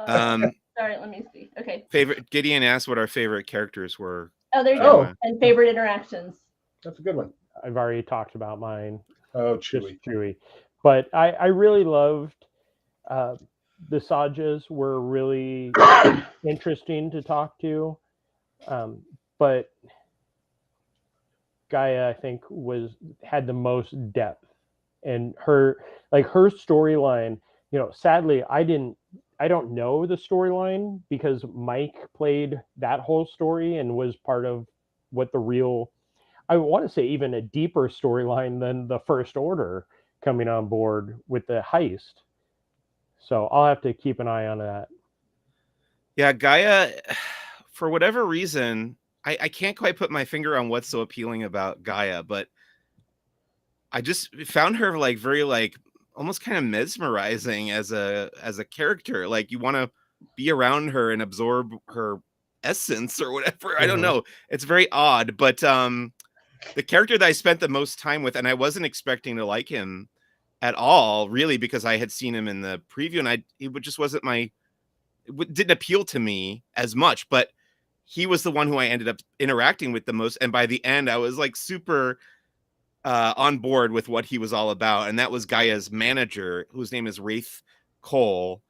Sorry, let me see. Okay. Gideon asked what our favorite characters were. Oh, there you go. And favorite interactions. That's a good one. I've already talked about mine. Oh, Chewie. But I really loved the Sajas were really interesting to talk to. But Gaia, I think, had the most depth, and her storyline, sadly I don't know the storyline, because Mike played that whole story and was part of what I want to say even a deeper storyline than the First Order coming on board with the heist. So I'll have to keep an eye on that. Yeah, Gaia, for whatever reason, I can't quite put my finger on what's so appealing about Gaia, but I just found her very almost kind of mesmerizing as a character. Like, you want to be around her and absorb her essence or whatever. I don't know. It's very odd, but the character that I spent the most time with, and I wasn't expecting to like him at all, really, because I had seen him in the preview, and it just wasn't it didn't appeal to me as much, but he was the one who I ended up interacting with the most. And by the end, I was super on board with what he was all about. And that was Gaia's manager, whose name is Wraith Cole.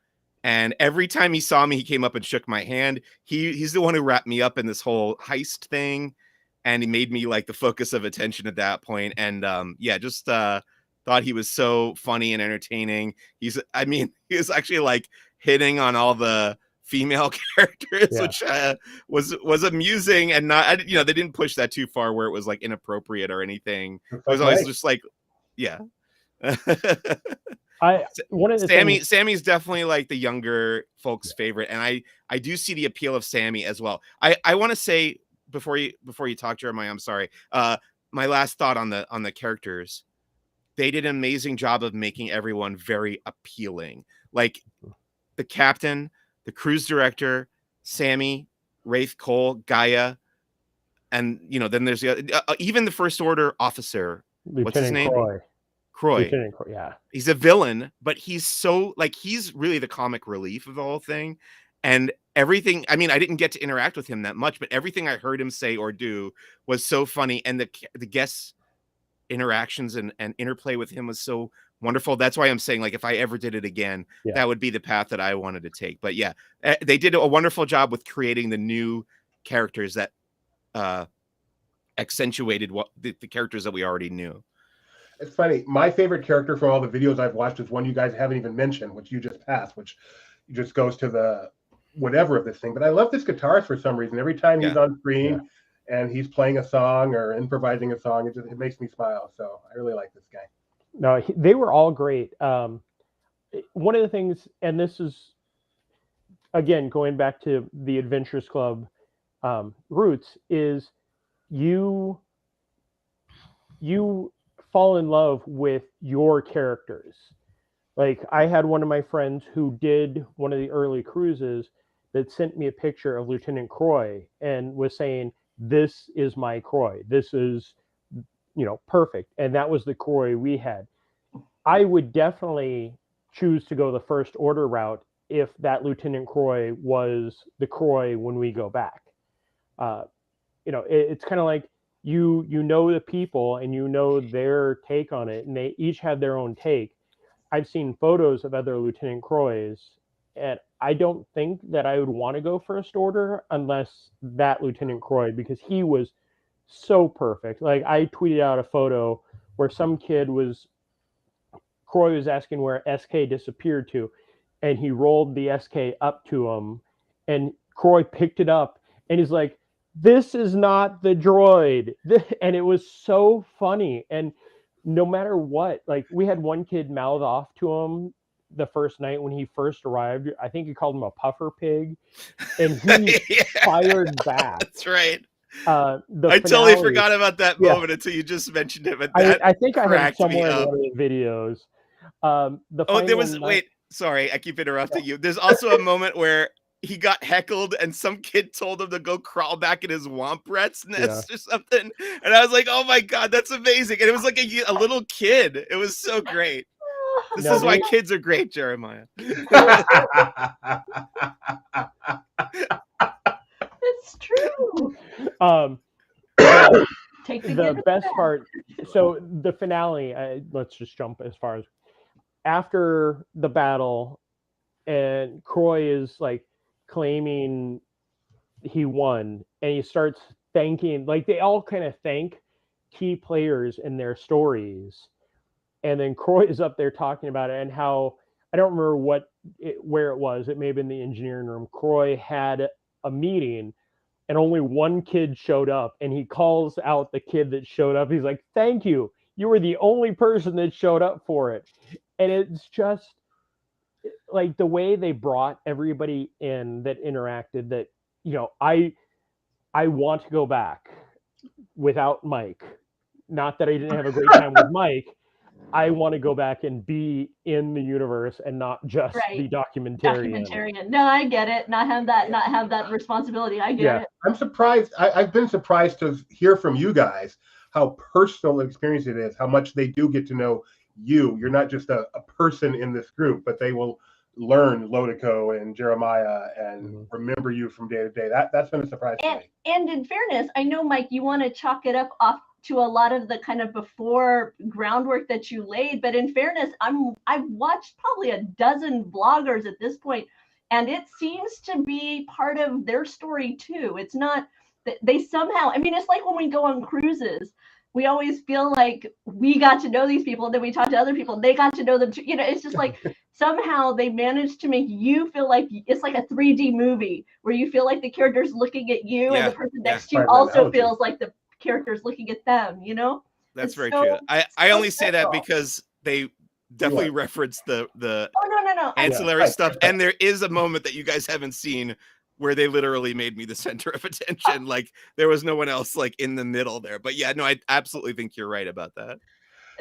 And every time he saw me, he came up and shook my hand. He's the one who wrapped me up in this whole heist thing. And he made me the focus of attention at that point. And just thought he was so funny and entertaining. He was actually hitting on all the female characters, which was amusing, and not, they didn't push that too far where it was inappropriate or anything. It was always just Sammy's definitely the younger folks' favorite, and I do see the appeal of Sammy as well. I want to say before you talk, Jeremiah, I'm sorry. My last thought on the characters, they did an amazing job of making everyone very appealing. The captain, the cruise director, Sammy, Wraith Cole, Gaia, and then there's even the First Order officer. What's his name? Croy. Lieutenant Croy, yeah. He's a villain, but he's so he's really the comic relief of the whole thing. And everything, I mean, I didn't get to interact with him that much, but everything I heard him say or do was so funny. And the guest interactions and interplay with him was so wonderful. That's why I'm saying, if I ever did it again, that would be the path that I wanted to take. But yeah, they did a wonderful job with creating the new characters that accentuated what the characters that we already knew. It's funny. My favorite character from all the videos I've watched is one you guys haven't even mentioned, which you just passed, which just goes to the whatever of this thing. But I love this guitarist for some reason. Every time he's on screen and he's playing a song or improvising a song, it makes me smile. So I really like this guy. No, they were all great. One of the things, and this is, again, going back to the Adventures Club roots, is you fall in love with your characters. Like, I had one of my friends who did one of the early cruises that sent me a picture of Lieutenant Croy and was saying, this is my Croy. This is, perfect. And that was the Croy we had. I would definitely choose to go the First Order route if that Lieutenant Croy was the Croy when we go back. It's kind of like, you know the people and their take on it, and they each have their own take. I've seen photos of other Lieutenant Croys, and I don't think that I would want to go First Order unless that Lieutenant Croy, because he was so perfect. Like, I tweeted out a photo where some kid Croy was asking where SK disappeared to, and he rolled the SK up to him, and Croy picked it up, and he's like, this is not the droid. And it was so funny. And no matter what, we had one kid mouth off to him the first night when he first arrived. I think he called him a puffer pig, and he fired back. That's right. I totally forgot about that moment until you just mentioned it. But I think I had it somewhere in one of the videos. Wait, sorry, I keep interrupting you. There's also a moment where he got heckled and some kid told him to go crawl back in his womp rat's nest or something. And I was like, oh my God, that's amazing. And it was like a little kid. It was so great. This is why kids are great, Jeremiah. It's true. The best part, so the finale, let's just jump as far as after the battle, and Croy is claiming he won, and he starts thanking, they all kind of thank key players in their stories, and then Croy is up there talking about it and how, I don't remember where it was, it may have been the engineering room. Croy had a meeting and only one kid showed up, and he calls out the kid that showed up. He's like, thank you, you were the only person that showed up for it. And it's just the way they brought everybody in that interacted, that I want to go back without Mike. Not that I didn't have a great time with Mike. I want to go back and be in the universe and not just the documentarian. No, I get it. Not have that responsibility. I get it. I'm surprised. I've been surprised to hear from you guys how personal experience it is, how much they do get to know you. You're not just a person in this group, but they will learn Lotico and Jeremiah and remember you from day to day. That's been a surprise to me. And in fairness, I know, Mike, you want to chalk it up off to a lot of the kind of before groundwork that you laid, but in fairness, I've watched probably a dozen vloggers at this point, and it seems to be part of their story too. It's not that they somehow, I mean, it's like when we go on cruises, we always feel like we got to know these people, and then we talk to other people and they got to know them too. It's just like somehow they managed to make you feel like it's like a 3D movie where you feel like the character's looking at you and the person next to you also feels like the characters looking at them. That's very true. I only say that because they definitely reference the ancillary stuff, and there is a moment that you guys haven't seen where they literally made me the center of attention. There was no one else in the middle there. But yeah, no, I absolutely think you're right about that.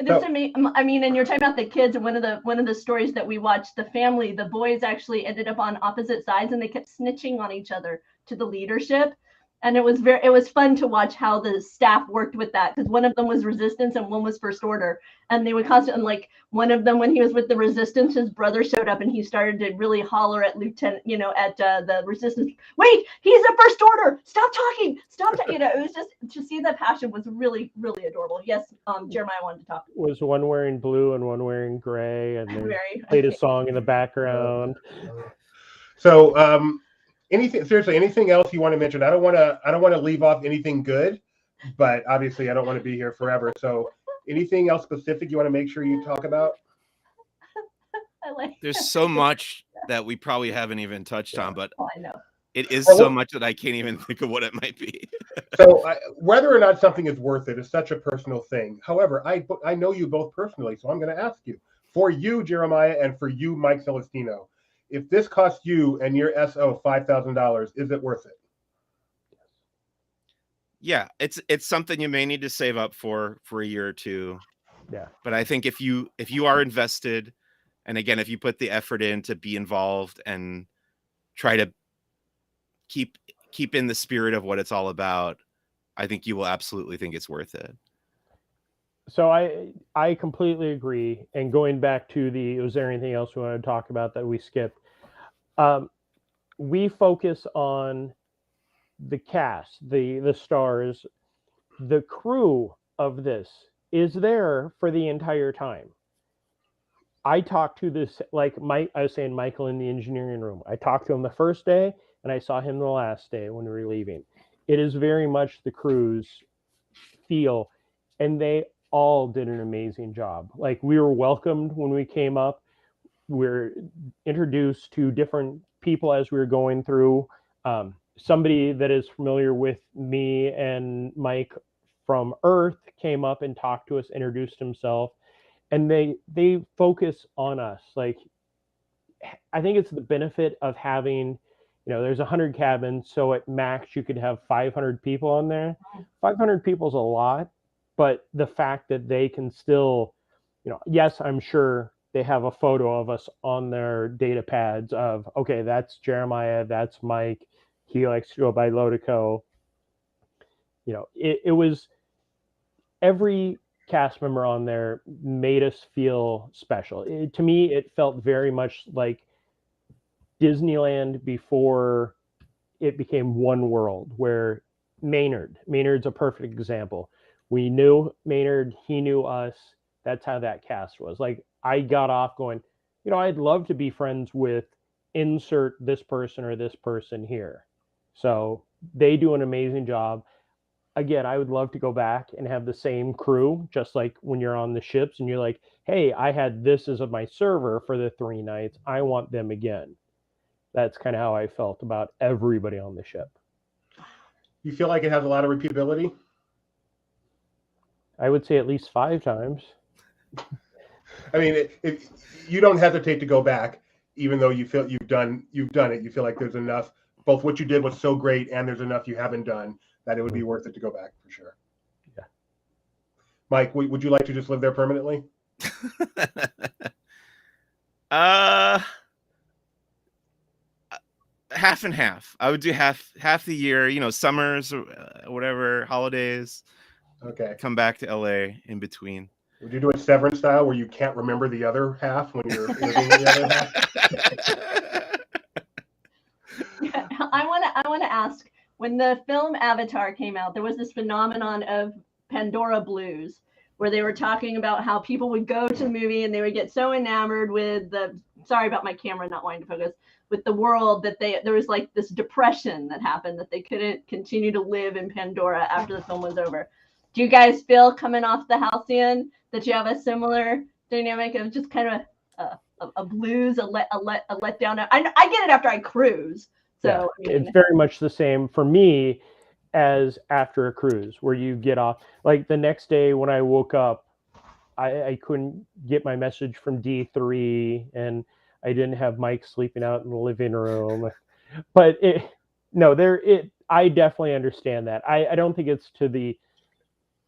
This I mean, and you're talking about the kids, and one of the stories that we watched, the family, the boys actually ended up on opposite sides, and they kept snitching on each other to the leadership. And it was fun to watch how the staff worked with that, because one of them was resistance and one was first order, and they would constantly, like, one of them, when he was with the resistance, his brother showed up and he started to really holler at lieutenant, at the resistance, wait, he's a first order, stop talking, it was just, to see the passion was really, really adorable. Yes, Jeremiah wanted to talk. Was one wearing blue and one wearing gray, and they played a song in the background. So anything else you want to mention? I don't want to leave off anything good, but obviously I don't want to be here forever. So anything else specific you want to make sure you talk about? There's so much that we probably haven't even touched on, but I know it is so much that I can't even think of what it might be. So whether or not something is worth it is such a personal thing. However, I know you both personally, so I'm going to ask you, for you, Jeremiah, and for you, Mike Celestino, if this cost you and your SO $5,000, is it worth it? Yeah, it's something you may need to save up for a year or two. Yeah. But I think if you are invested, and again, if you put the effort in to be involved and try to keep in the spirit of what it's all about, I think you will absolutely think it's worth it. So I completely agree. And going back to was there anything else we want to talk about that we skipped? We focus on the cast, the stars, the crew of this is there for the entire time. I talked to this, like I was saying, Michael in the engineering room. I talked to him the first day and I saw him the last day when we were leaving. It is very much the crew's feel, and they all did an amazing job. Like, we were welcomed when we came up. We're introduced to different people as we were going through. Somebody that is familiar with me and Mike from Earth came up and talked to us, introduced himself, and they focus on us. Like, I think it's the benefit of having, there's 100 cabins, so at max you could have 500 people on there. 500 people is a lot, but the fact that they can still, yes, I'm sure they have a photo of us on their data pads of, okay, that's Jeremiah, that's Mike, he likes to go by Lotico. It was, every cast member on there made us feel special. To me, it felt very much like Disneyland before it became one world, where Maynard's a perfect example. We knew Maynard, he knew us. That's how that cast was. Like, I got off going, I'd love to be friends with insert this person or this person here. So they do an amazing job. Again, I would love to go back and have the same crew, just like when you're on the ships and you're like, hey, I had this as my server for the 3 nights. I want them again. That's kind of how I felt about everybody on the ship. You feel like it has a lot of repeatability? I would say at least 5 times. I mean, if you don't hesitate to go back, even though you feel you've done it, you feel like there's enough, both what you did was so great and there's enough you haven't done, that it would be worth it to go back for sure. Yeah. Mike, would you like to just live there permanently? Half and half. I would do half the year, summers or whatever, holidays. Okay. Come back to LA in between. Would you do it Severance style, where you can't remember the other half when you're living the other half? Yeah, I want to ask, when the film Avatar came out, there was this phenomenon of Pandora blues, where they were talking about how people would go to the movie and they would get so enamored with sorry about my camera not wanting to focus, with the world, that there was like this depression that happened, that they couldn't continue to live in Pandora after the film was over. Do you guys feel, coming off the Halcyon, that you have a similar dynamic of just kind of a blues, a letdown? I get it after I cruise. So yeah, it's very much the same for me as after a cruise, where you get off. Like, the next day when I woke up, I couldn't get my message from D3, and I didn't have Mike sleeping out in the living room. But I definitely understand that. I don't think it's to the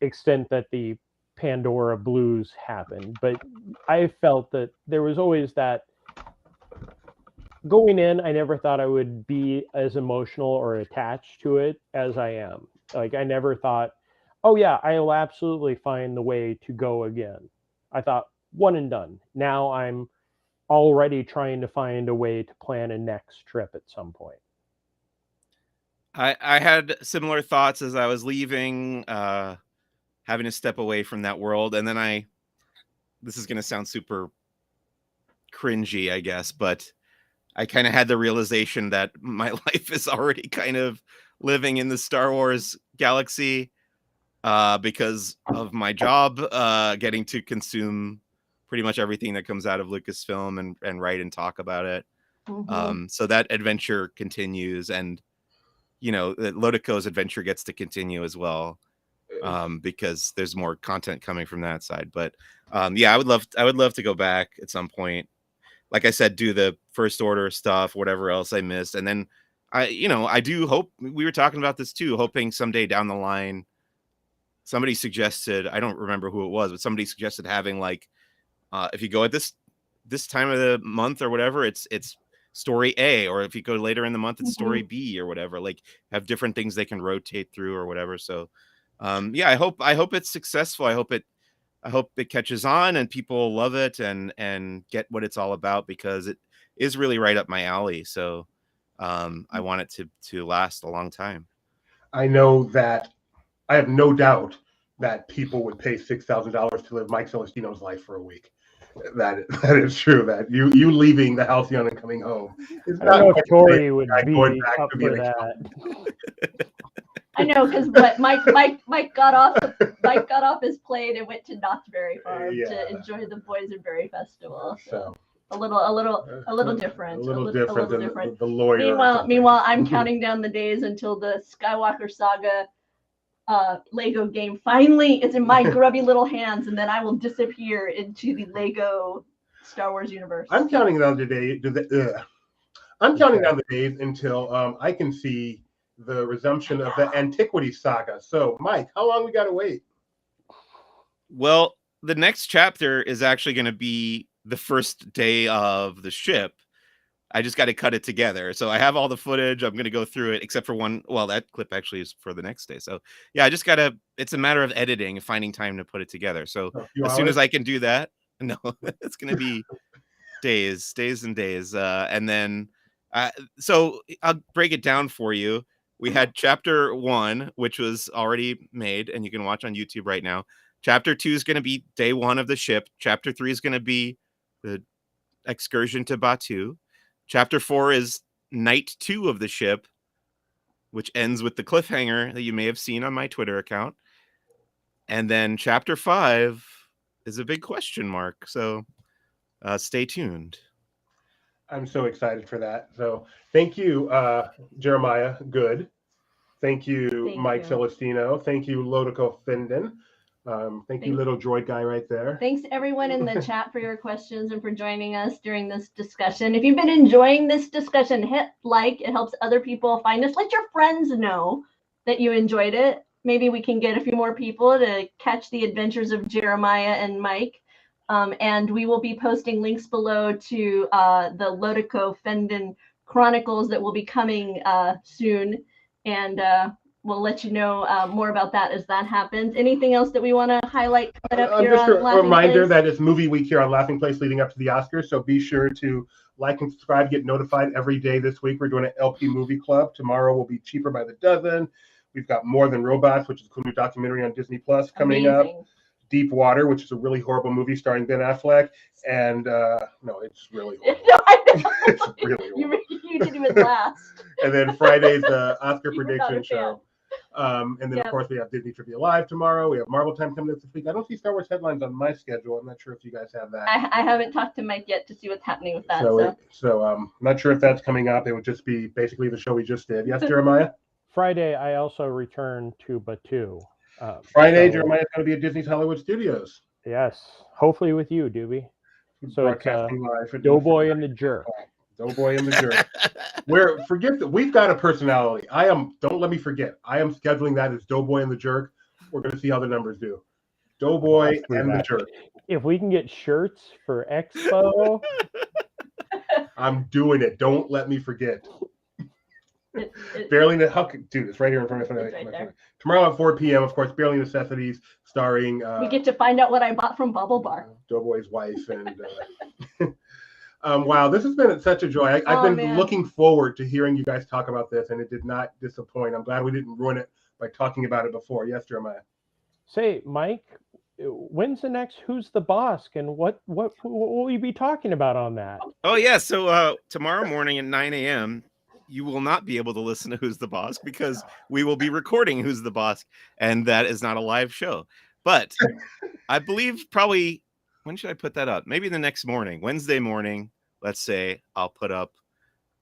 extent that the Pandora blues happened. But I felt that there was always that going in. I never thought I would be as emotional or attached to it as I am. Like, I never thought, oh yeah, I'll absolutely find the way to go again. I thought one and done. Now I'm already trying to find a way to plan a next trip at some point. I had similar thoughts as I was leaving, having to step away from that world. And then this is going to sound super cringy, I guess, but I kind of had the realization that my life is already kind of living in the Star Wars galaxy because of my job, getting to consume pretty much everything that comes out of Lucasfilm and write and talk about it. Mhm. So that adventure continues, and Lotico's adventure gets to continue as well, because there's more content coming from that side. But yeah, I would love to go back at some point. Like I said, do the First Order stuff, whatever else I missed, and then I do hope, we were talking about this too, hoping someday down the line, somebody suggested, I don't remember who it was, but somebody suggested having like, if you go at this time of the month or whatever, it's story A, or if you go later in the month, it's story B or whatever, like have different things they can rotate through or whatever. So yeah, I hope it's successful. I hope it catches on and people love it and get what it's all about, because it is really right up my alley. So I want it to last a long time. I know that I have no doubt that people would pay $6,000 to live Mike Celestino's life for a week. That is true. That you leaving the halcyon and coming home is I don't know if Tori going would back be to up being for a that. I know, because Mike got off his plane and went to Knott's Berry Farm to enjoy the Boysenberry Festival. So a little different. A little different than the lawyer. Meanwhile, I'm counting down the days until the Skywalker Saga Lego game finally is in my grubby little hands, and then I will disappear into the Lego Star Wars universe. I'm counting down the days until I can see the resumption of the Antiquity Saga. So, Mike, how long we got to wait? Well, the next chapter is actually going to be the first day of the ship. I just got to cut it together. So I have all the footage. I'm going to go through it, except for one. Well, that clip actually is for the next day. So yeah, it's a matter of editing and finding time to put it together. So as soon as I can do that, no, it's going to be days and days. And then, so I'll break it down for you. We had chapter 1, which was already made and you can watch on YouTube right now. Chapter 2 is going to be day 1 of the ship. Chapter 3 is going to be the excursion to Batuu. Chapter 4 is night 2 of the ship, which ends with the cliffhanger that you may have seen on my Twitter account. And then chapter 5 is a big question mark. So stay tuned. I'm so excited for that. So thank you, Jeremiah Good. Thank you, Mike Celestino. Thank you, Lotico Findon. Thank you, little droid guy right there. Thanks everyone in the chat for your questions and for joining us during this discussion. If you've been enjoying this discussion, hit like. It helps other people find us. Let your friends know that you enjoyed it. Maybe we can get a few more people to catch the adventures of Jeremiah and Mike. And we will be posting links below to the Lotico Fendon Chronicles that will be coming soon. And we'll let you know more about that as that happens. Anything else that we want to highlight coming up here just on Laughing a reminder Place? that it's movie week here on Laughing Place leading up to the Oscars. So be sure to like and subscribe, get notified every day this week. We're doing an LP movie club. Tomorrow will be Cheaper by the Dozen. We've got More Than Robots, which is a cool new documentary on Disney Plus coming up. Deep Water, which is a really horrible movie starring Ben Affleck. And no, it's really horrible. It's really horrible. You didn't even laugh. And then Friday's the Oscar You were prediction not a show. And then, of course, we have Disney Trivia Live tomorrow. We have Marvel Time coming up this week. I don't see Star Wars headlines on my schedule. I'm not sure if you guys have that. I haven't talked to Mike yet to see what's happening with that. So I'm not sure if that's coming up. It would just be basically the show we just did. Yes, Jeremiah? Friday, I also return to Batuu. Friday, Jeremiah's going to be at Disney's Hollywood Studios. Yes, hopefully with you, Doobie. So it's live. Doughboy and the Jerk. Doughboy and the Jerk. Forget that we've got a personality. Don't let me forget. I am scheduling that as Doughboy and the Jerk. We're going to see how the numbers do. Doughboy I'll screw and the that. jerk. If we can get shirts for Expo, I'm doing it. Don't let me forget. It- Barely dude, it's right here in front of me. It's right there. Tomorrow at 4 p.m., of course, Barely Necessities, starring we get to find out what I bought from Bubble Bar. Doughboy's wife. And wow, this has been such a joy. I've been Man. looking forward to hearing you guys talk about this, and it did not disappoint. I'm glad we didn't ruin it by talking about it before. Yes, Jeremiah. say, Mike, when's the next Who's the Boss, and what will we be talking about on that? Oh yeah, so tomorrow morning at 9 a.m. you will not be able to listen to Who's the Boss because we will be recording Who's the Boss, and that is not a live show. But I believe probably, when should I put that up? Maybe the next morning, Wednesday morning, let's say, I'll put up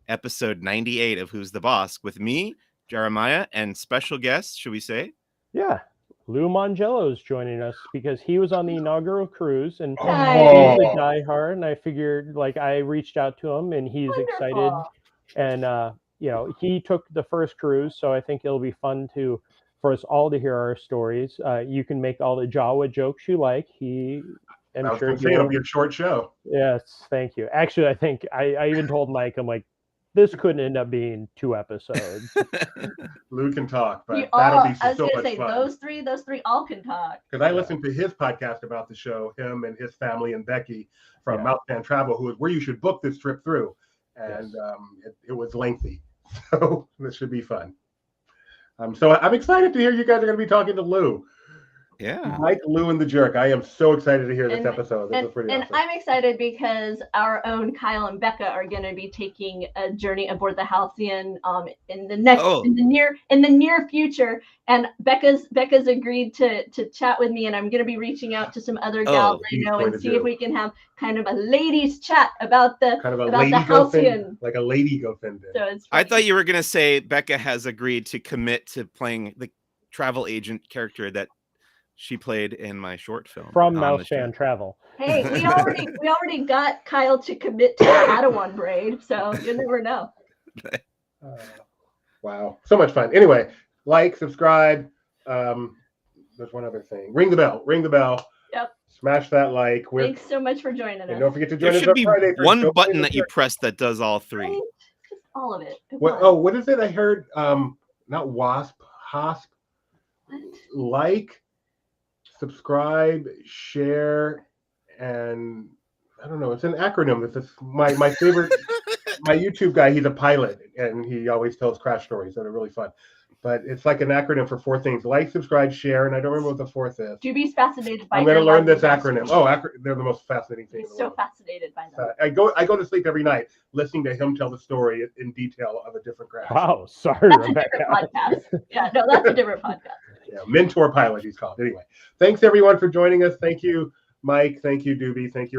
episode 98 of Who's the Boss with me, Jeremiah, and special guests, should we say? Yeah, Lou Mongello is joining us because he was on the inaugural cruise, and Oh. he's a diehard. And I figured, like, I reached out to him, and he's excited. Wonderful. And he took the first cruise, so I think it'll be fun for us all to hear our stories. You can make all the Jawa jokes you like. I was going to say it'll be a short show. Yes, thank you. Actually, I think I even told Mike, I'm like, this couldn't end up being 2 episodes. Lou can talk, but You that'll all, be I was so gonna much say fun. those three all can talk. Because I listened to his podcast about the show, him and his family and Becky from Yeah. Mouthman Travel, who is where you should book this trip through. And it was lengthy. So this should be fun. So I'm excited to hear you guys are going to be talking to Lou. Yeah. Mike, Lou, and the Jerk. I am so excited to hear this And- episode. This was pretty And awesome. I'm excited because our own Kyle and Becca are going to be taking a journey aboard the Halcyon in the next in the near future. And Becca's agreed to chat with me, and I'm going to be reaching out to some other gals I he's know going and to see do. if we can have kind of a ladies chat about the kind of a about lady the go fin, Halcyon. like a lady go fin. So it's I thought you were going to say Becca has agreed to commit to playing the travel agent character that she played in my short film. From on the Mousefan show. Travel. Hey, we already got Kyle to commit to the Padawan braid, so you never know. Wow, so much fun. Anyway, like, subscribe. There's one other thing. Ring the bell. Yep. Smash that like. Thanks so much for joining And us. don't forget to There join us should on be Friday. for one Doughboy button and the that you Jerk. press that does all three. Right? Just all of it. What is it I heard? Not wasp, hosp. What? Like, subscribe, share, and I don't know. It's an acronym. This is my favorite. My YouTube guy, he's a pilot, and he always tells crash stories that are really fun. But it's like an acronym for 4 things: like, subscribe, share, and I don't remember what the 4th is. Juby's fascinated by. I'm going to your learn this lovely acronym. destiny. They're the most fascinating thing in He's the so world. fascinated by them. I go to sleep every night listening to him tell the story in detail of a different crash. Wow, sorry, That's a Rebecca. different podcast. Yeah, no, that's a different podcast. Yeah, mentor pilot, he's called. Anyway, thanks everyone for joining us. Thank you, Mike. Thank you, Doobie. Thank you.